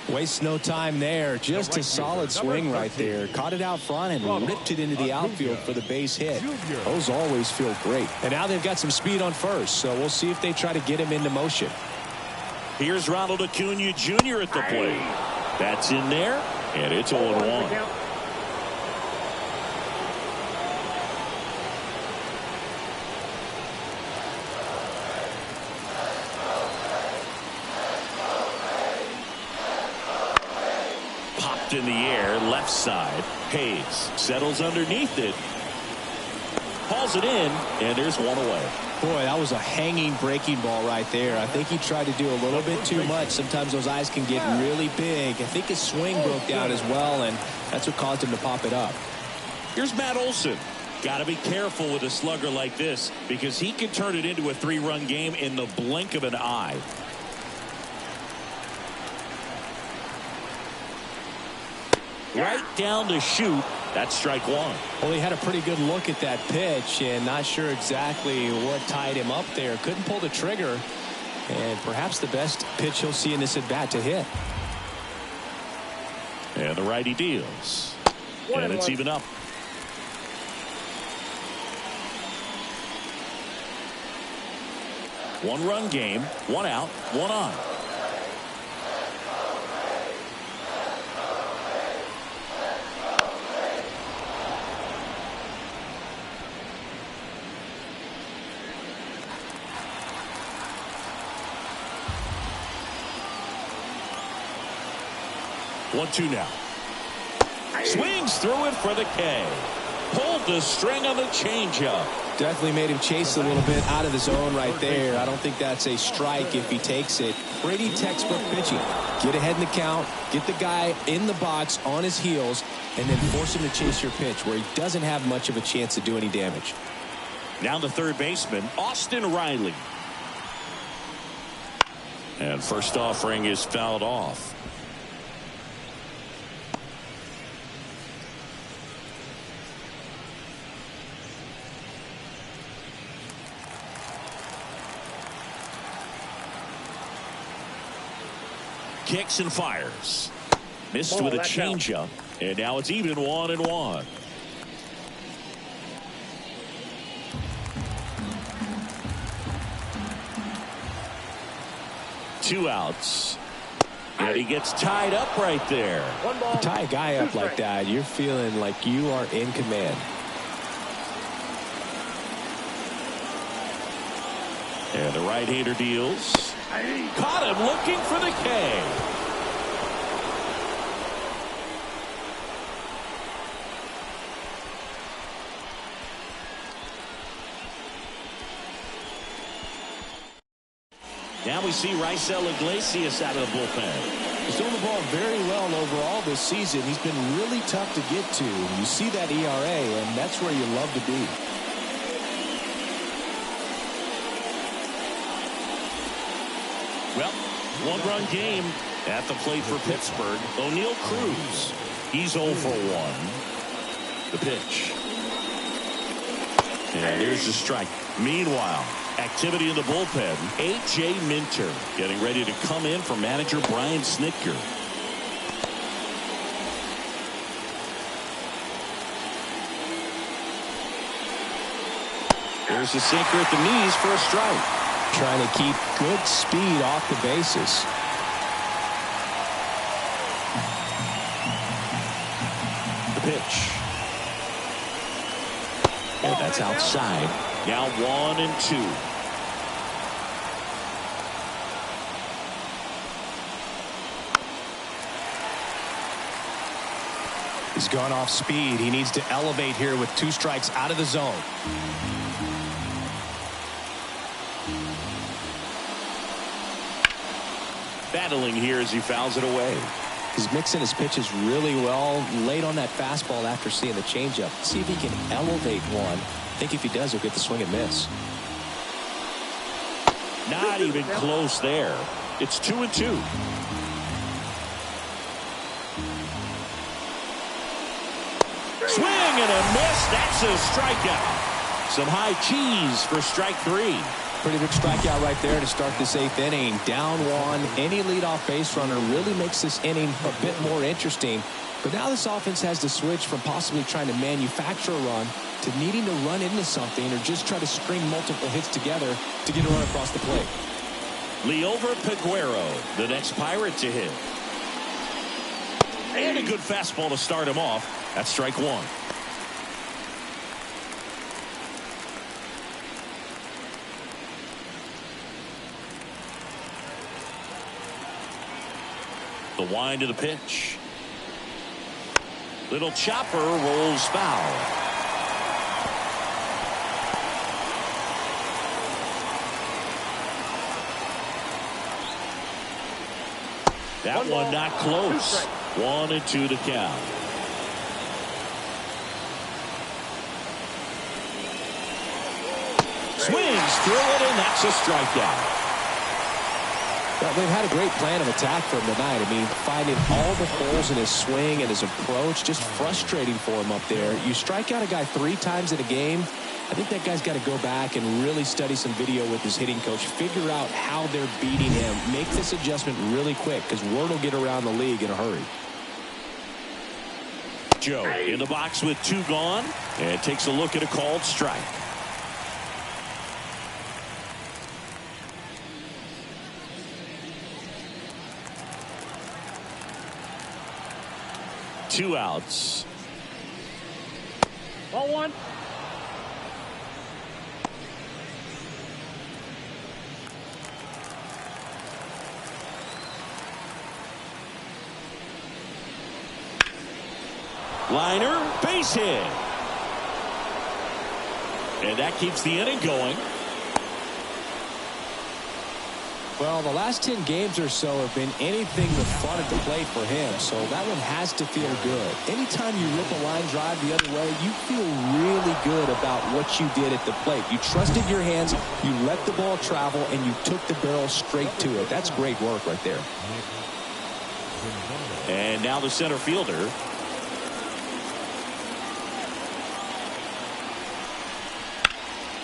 Wastes no time there. Just a solid swing right there. Caught it out front and ripped it into the outfield for the base hit. Those always feel great. And now they've got some speed on first, so we'll see if they try to get him into motion. Here's Ronald Acuna Jr. at the plate. That's in there, and it's 0-1. In the air, left side. Hayes settles underneath it. Hauls it in, and there's one away. Boy, that was a hanging breaking ball right there. I think he tried to do a little bit too much. Sometimes those eyes can get really big. I think his swing broke down as well, and that's what caused him to pop it up. Here's Matt Olson. Got to be careful with a slugger like this because he can turn it into a 3-run game in the blink of an eye. Right down the chute. That's strike 1. Well, he had a pretty good look at that pitch and not sure exactly what tied him up there. Couldn't pull the trigger, and perhaps the best pitch he'll see in this at bat to hit. And the righty deals. And it's even up. One-run game, 1 out, 1 on. One-two now. Swings through it for the K. Pulled the string on the changeup. Definitely made him chase a little bit out of the zone right there. I don't think that's a strike if he takes it. Pretty textbook pitching. Get ahead in the count, get the guy in the box on his heels, and then force him to chase your pitch where he doesn't have much of a chance to do any damage. Now the third baseman, Austin Riley. And first offering is fouled off. Kicks and fires. Missed with a changeup. And now it's even 1-1. Two outs. And he gets tied up right there. You tie a guy up like that, you're feeling like you are in command. And the right-hander deals. Caught him looking for the K. Now we see Raisel Iglesias out of the bullpen. He's doing the ball very well overall this season. He's been really tough to get to. You see that ERA, and that's where you love to be. Well, one-run game at the plate for Pittsburgh. O'Neal Cruz. He's 0 for 1. The pitch. And here's the strike. Meanwhile, activity in the bullpen. A.J. Minter getting ready to come in for manager Brian Snitker. There's a sinker at the knees for a strike. Trying to keep good speed off the bases. The pitch. And that's outside. Now 1-2. He's gone off speed. He needs to elevate here with 2 strikes out of the zone. Battling here as he fouls it away. He's mixing his pitches really well. Late on that fastball after seeing the changeup. See if he can elevate one. I think if he does, he'll get the swing and miss. Not even close there. It's 2-2. Swing and a miss. That's a strikeout. Some high cheese for strike 3. Pretty big strikeout right there to start this 8th inning. Down 1. Any leadoff base runner really makes this inning a bit more interesting. But now this offense has to switch from possibly trying to manufacture a run to needing to run into something or just try to string multiple hits together to get a run across the plate. Liover Peguero, the next Pirate to hit. And a good fastball to start him off. That's strike 1. The wind of the pitch. Little chopper rolls foul. That one not close. 1-2 to count. Swings through it, and that's a strikeout. Well, they've had a great plan of attack for him tonight. I mean, finding all the holes in his swing and his approach, just frustrating for him up there. You strike out a guy 3 times in a game, I think that guy's got to go back and really study some video with his hitting coach, figure out how they're beating him, make this adjustment really quick because word will get around the league in a hurry. Joe in the box with 2 gone and takes a look at a called strike. Two outs. Ball 1. Liner, base hit. And that keeps the inning going. Well, the last 10 games or so have been anything but fun at the plate for him, so that one has to feel good. Anytime you rip a line drive the other way, you feel really good about what you did at the plate. You trusted your hands, you let the ball travel, and you took the barrel straight to it. That's great work right there. And now the center fielder.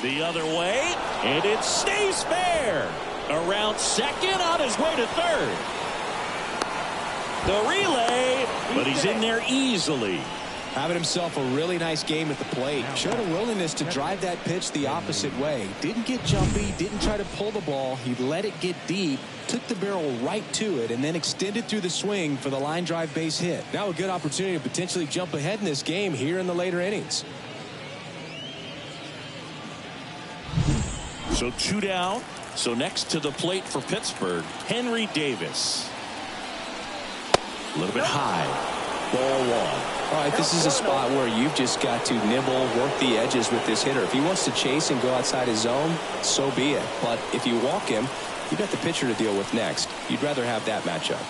The other way, and it stays fair. Around second, on his way to third. The relay, but he's in there easily. Having himself a really nice game at the plate. Showed a willingness to drive that pitch the opposite way. Didn't get jumpy, didn't try to pull the ball. He let it get deep, took the barrel right to it, and then extended through the swing for the line drive base hit. Now a good opportunity to potentially jump ahead in this game here in the later innings. So 2 down. So next to the plate for Pittsburgh, Henry Davis. A little bit high. Ball 1. All right, this is a spot where you've just got to nibble, work the edges with this hitter. If he wants to chase and go outside his zone, so be it. But if you walk him, you've got the pitcher to deal with next. You'd rather have that matchup.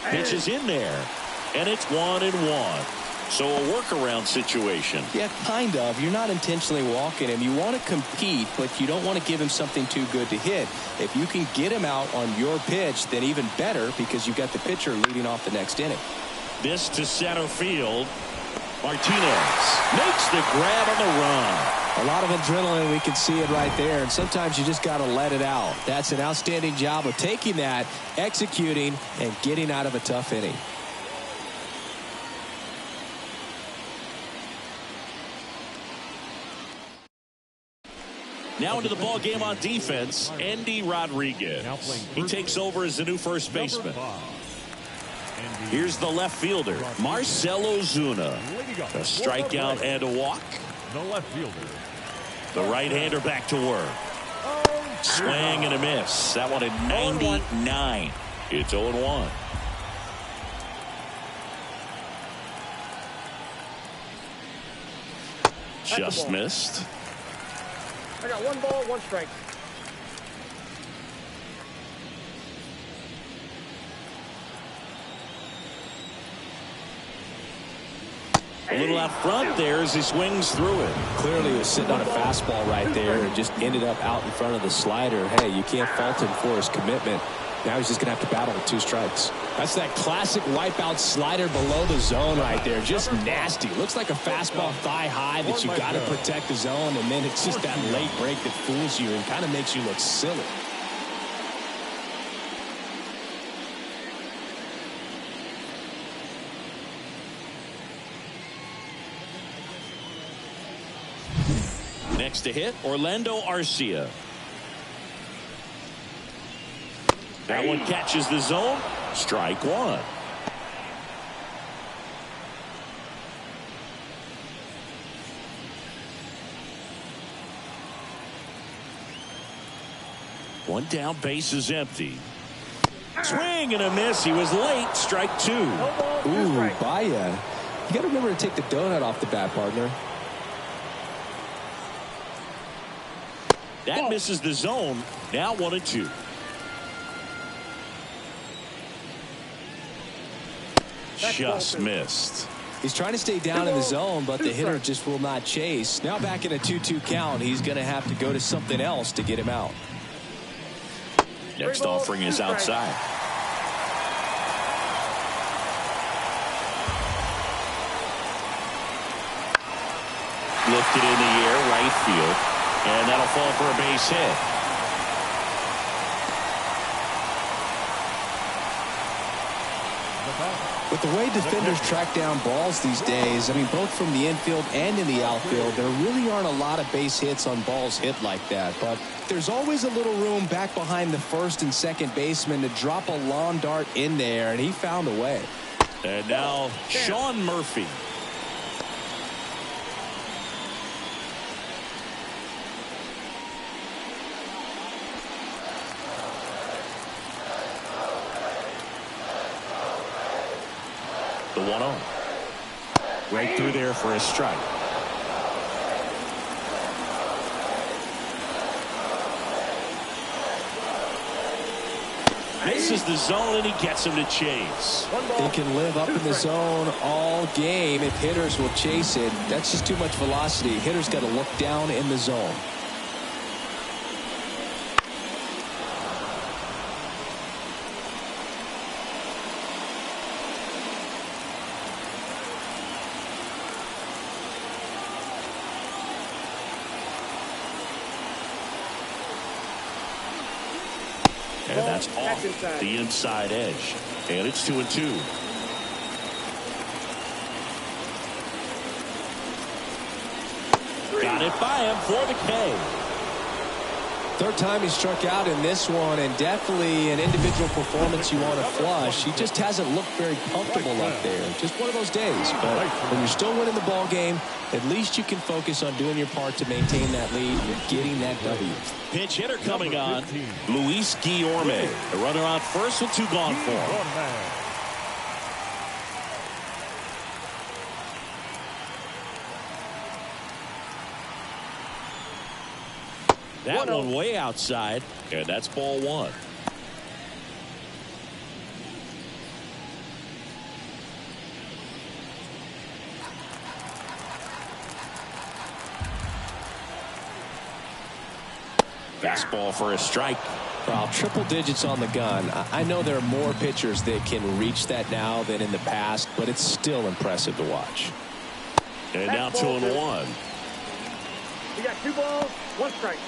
Pitch is in there, and it's 1-1. So a workaround situation. Yeah, kind of. You're not intentionally walking him. You want to compete, but you don't want to give him something too good to hit. If you can get him out on your pitch, then even better, because you've got the pitcher leading off the next inning. This to center field. Martinez makes the grab on the run. A lot of adrenaline. We can see it right there. And sometimes you just got to let it out. That's an outstanding job of taking that, executing, and getting out of a tough inning. Now into the ball game on defense, Andy Rodriguez. He takes over as the new first baseman. Here's the left fielder, Marcell Ozuna. A strikeout and a walk. The left fielder. The right-hander back to work. Swing and a miss. That one at 99. It's 0-1. Just missed. I got 1 ball, 1 strike. A little out front there as he swings through it. Clearly he was sitting on a fastball right there and just ended up out in front of the slider. Hey, you can't fault him for his commitment. Now he's just going to have to battle with 2 strikes. That's that classic wipeout slider below the zone right there. Just nasty. Looks like a fastball thigh high that you got to protect the zone, and then it's just that late break that fools you and kind of makes you look silly. Next to hit, Orlando Arcia. That one catches the zone. Strike 1. One down, base is empty. Swing and a miss. He was late. Strike 2. Ooh, Baya. You got to remember to take the donut off the bat, partner. That misses the zone. Now 1-2. Just missed. He's trying to stay down in the zone, but the hitter just will not chase. Now back in a 2-2 count, he's going to have to go to something else to get him out. Next offering is outside. Lifted in the air, right field, and that'll fall for a base hit. With the way defenders track down balls these days, I mean, both from the infield and in the outfield, there really aren't a lot of base hits on balls hit like that. But there's always a little room back behind the first and second baseman to drop a lawn dart in there, and he found a way. And now Sean Murphy. The 1-0. Right through there for a strike. Misses the zone and he gets him to chase. He can live up in the zone all game if hitters will chase it. That's just too much velocity. Hitters got to look down in the zone. And that's That's off inside. the inside edge. And it's 2-2. Got it by him for the K. Third time he struck out in this one, and definitely an individual performance you want to flush. He just hasn't looked very comfortable up there. Just one of those days. But when you're still winning the ball game, at least you can focus on doing your part to maintain that lead and getting that W. Pinch hitter coming on, Luis Guillorme. The runner on first with 2 gone for him. That one way outside, and that's ball 1. Fastball for a strike. Well, triple digits on the gun. I know there are more pitchers that can reach that now than in the past, but it's still impressive to watch. And now 2-1. You got 2 balls, 1 strike.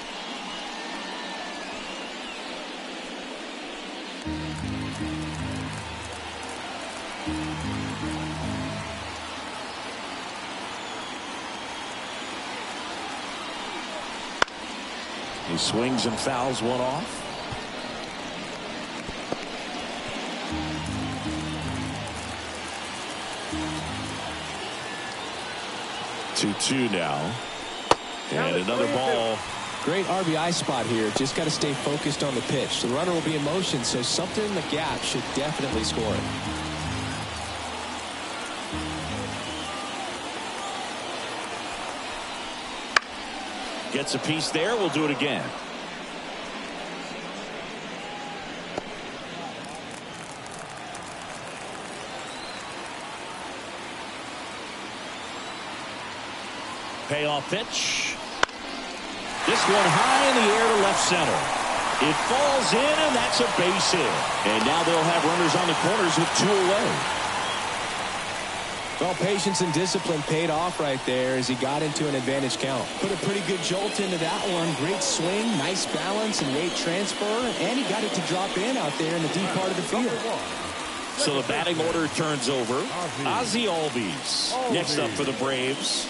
He swings and fouls one off. 2-2 now. And another ball. Great RBI spot here. Just got to stay focused on the pitch. The runner will be in motion, so something in the gap should definitely score it. Gets a piece there. We'll do it again. Payoff pitch. This one high in the air to left center. It falls in, and that's a base hit. And now they'll have runners on the corners with 2 away. Well, patience and discipline paid off right there as he got into an advantage count. Put a pretty good jolt into that one. Great swing, nice balance, and weight transfer. And he got it to drop in out there in the deep part of the field. So the batting order turns over. Ozzie Albies next up for the Braves.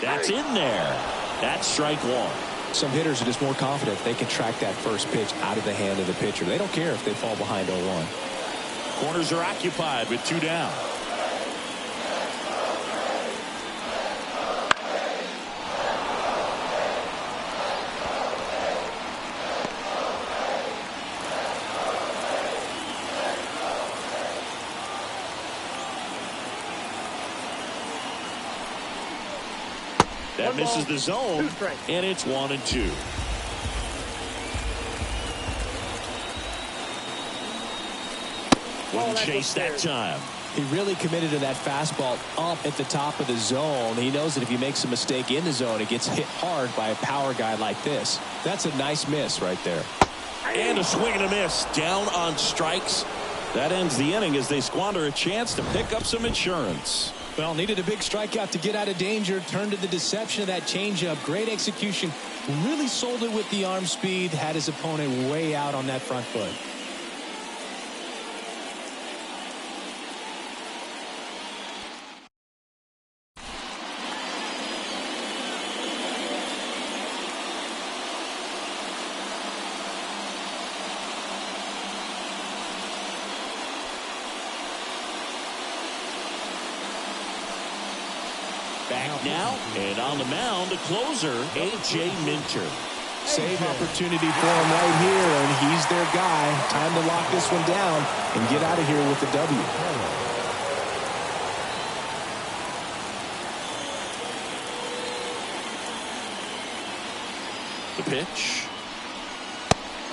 That's in there. That's strike 1. Some hitters are just more confident they can track that first pitch out of the hand of the pitcher. They don't care if they fall behind 0-1. Corners are occupied with 2 down. That misses the zone, and it's 1-2. Wouldn't chase that time. He really committed to that fastball up at the top of the zone. He knows that if he makes a mistake in the zone, it gets hit hard by a power guy like this. That's a nice miss right there. And a swing and a miss. Down on strikes. That ends the inning as they squander a chance to pick up some insurance. Well, needed a big strikeout to get out of danger. Turned to the deception of that changeup. Great execution. Really sold it with the arm speed. Had his opponent way out on that front foot. Back now, and on the mound, the closer, A.J. Minter. Save opportunity for him right here, and he's their guy. Time to lock this one down and get out of here with the W. The pitch.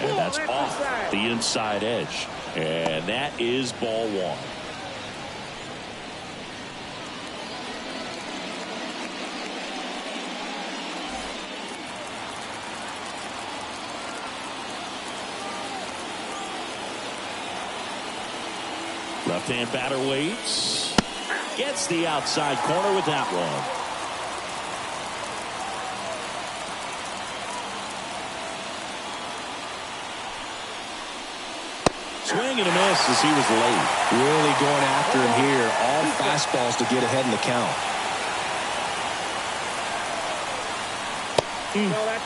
And that's off the inside edge. And that is ball 1. Left-hand batter waits. Gets the outside corner with that one. Swing and a miss as he was late. Really going after him here. All fastballs to get ahead in the count.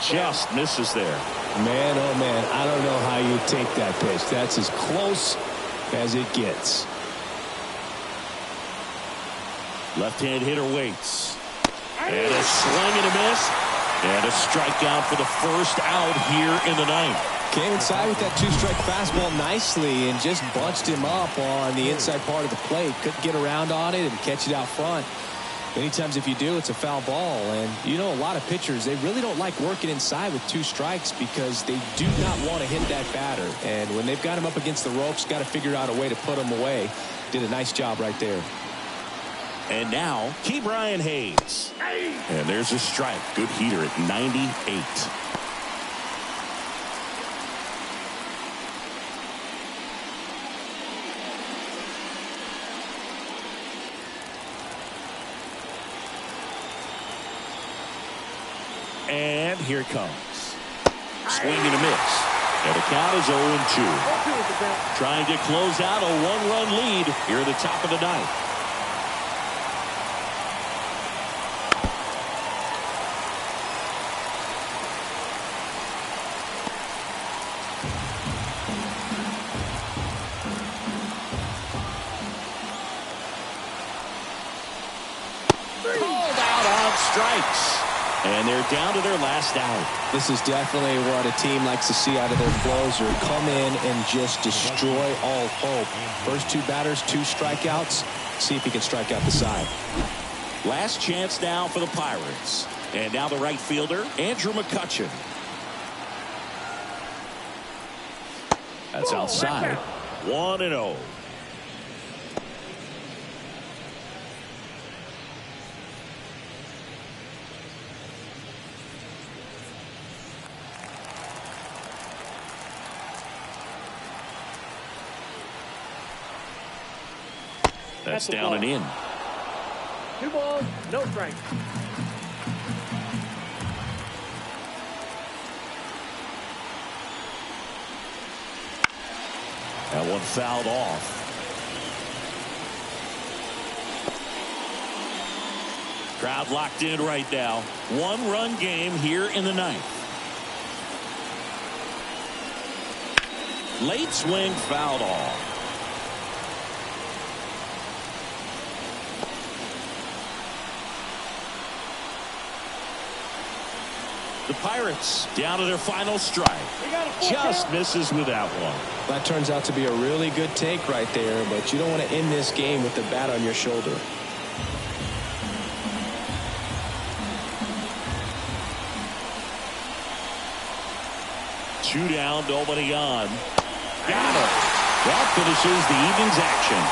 Just misses there. Man, oh man, I don't know how you take that pitch. That's as close as it gets. Left-hand hitter waits. And a swing and a miss. And a strikeout for the first out here in the ninth. Came inside with that two-strike fastball nicely and just bunched him up on the inside part of the plate. Couldn't get around on it and catch it out front. Many times if you do, it's a foul ball. And you know, a lot of pitchers, they really don't like working inside with two strikes because they do not want to hit that batter. And when they've got him up against the ropes, got to figure out a way to put him away. Did a nice job right there. And now, Key Brian Hayes. And there's a strike. Good heater at 98. And here it comes. Swing and a miss. And the count is 0-2. Trying to close out a one-run lead here at the top of the ninth. Called out on strikes. And they're down to their last out. This is definitely what a team likes to see out of their closer. Come in and just destroy all hope. First two batters, two strikeouts. See if he can strike out the side. Last chance now for the Pirates. And now the right fielder, Andrew McCutchen. That's outside. 1-0. That's down and in. 2 balls, no strikes. That one fouled off. Crowd locked in right now. One-run game here in the ninth. Late swing fouled off. The Pirates down to their final strike. Just misses with that one. That turns out to be a really good take right there, but you don't want to end this game with the bat on your shoulder. Two down, nobody on. Got it. That finishes the evening's action.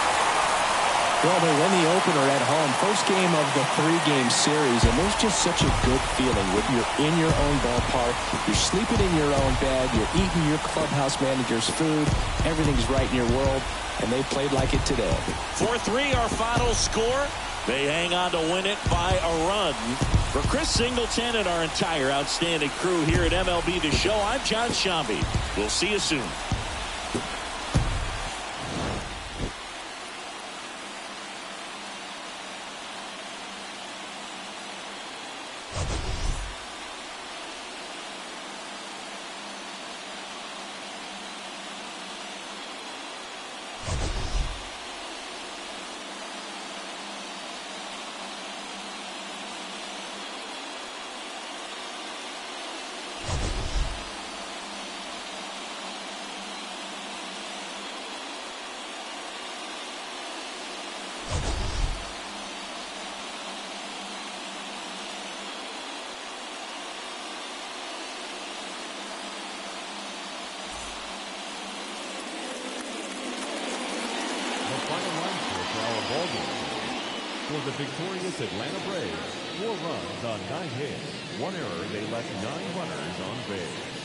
Well, they win the opener at home. First game of the 3-game series, and there's just such a good feeling when you're in your own ballpark. You're sleeping in your own bed. You're eating your clubhouse manager's food. Everything's right in your world, and they played like it today. 4-3 our final score. They hang on to win it by a run. For Chris Singleton and our entire outstanding crew here at MLB The Show, I'm John Shambi. We'll see you soon. For the victorious Atlanta Braves, 4 runs on 9 hits, 1 error, they left 9 runners on base.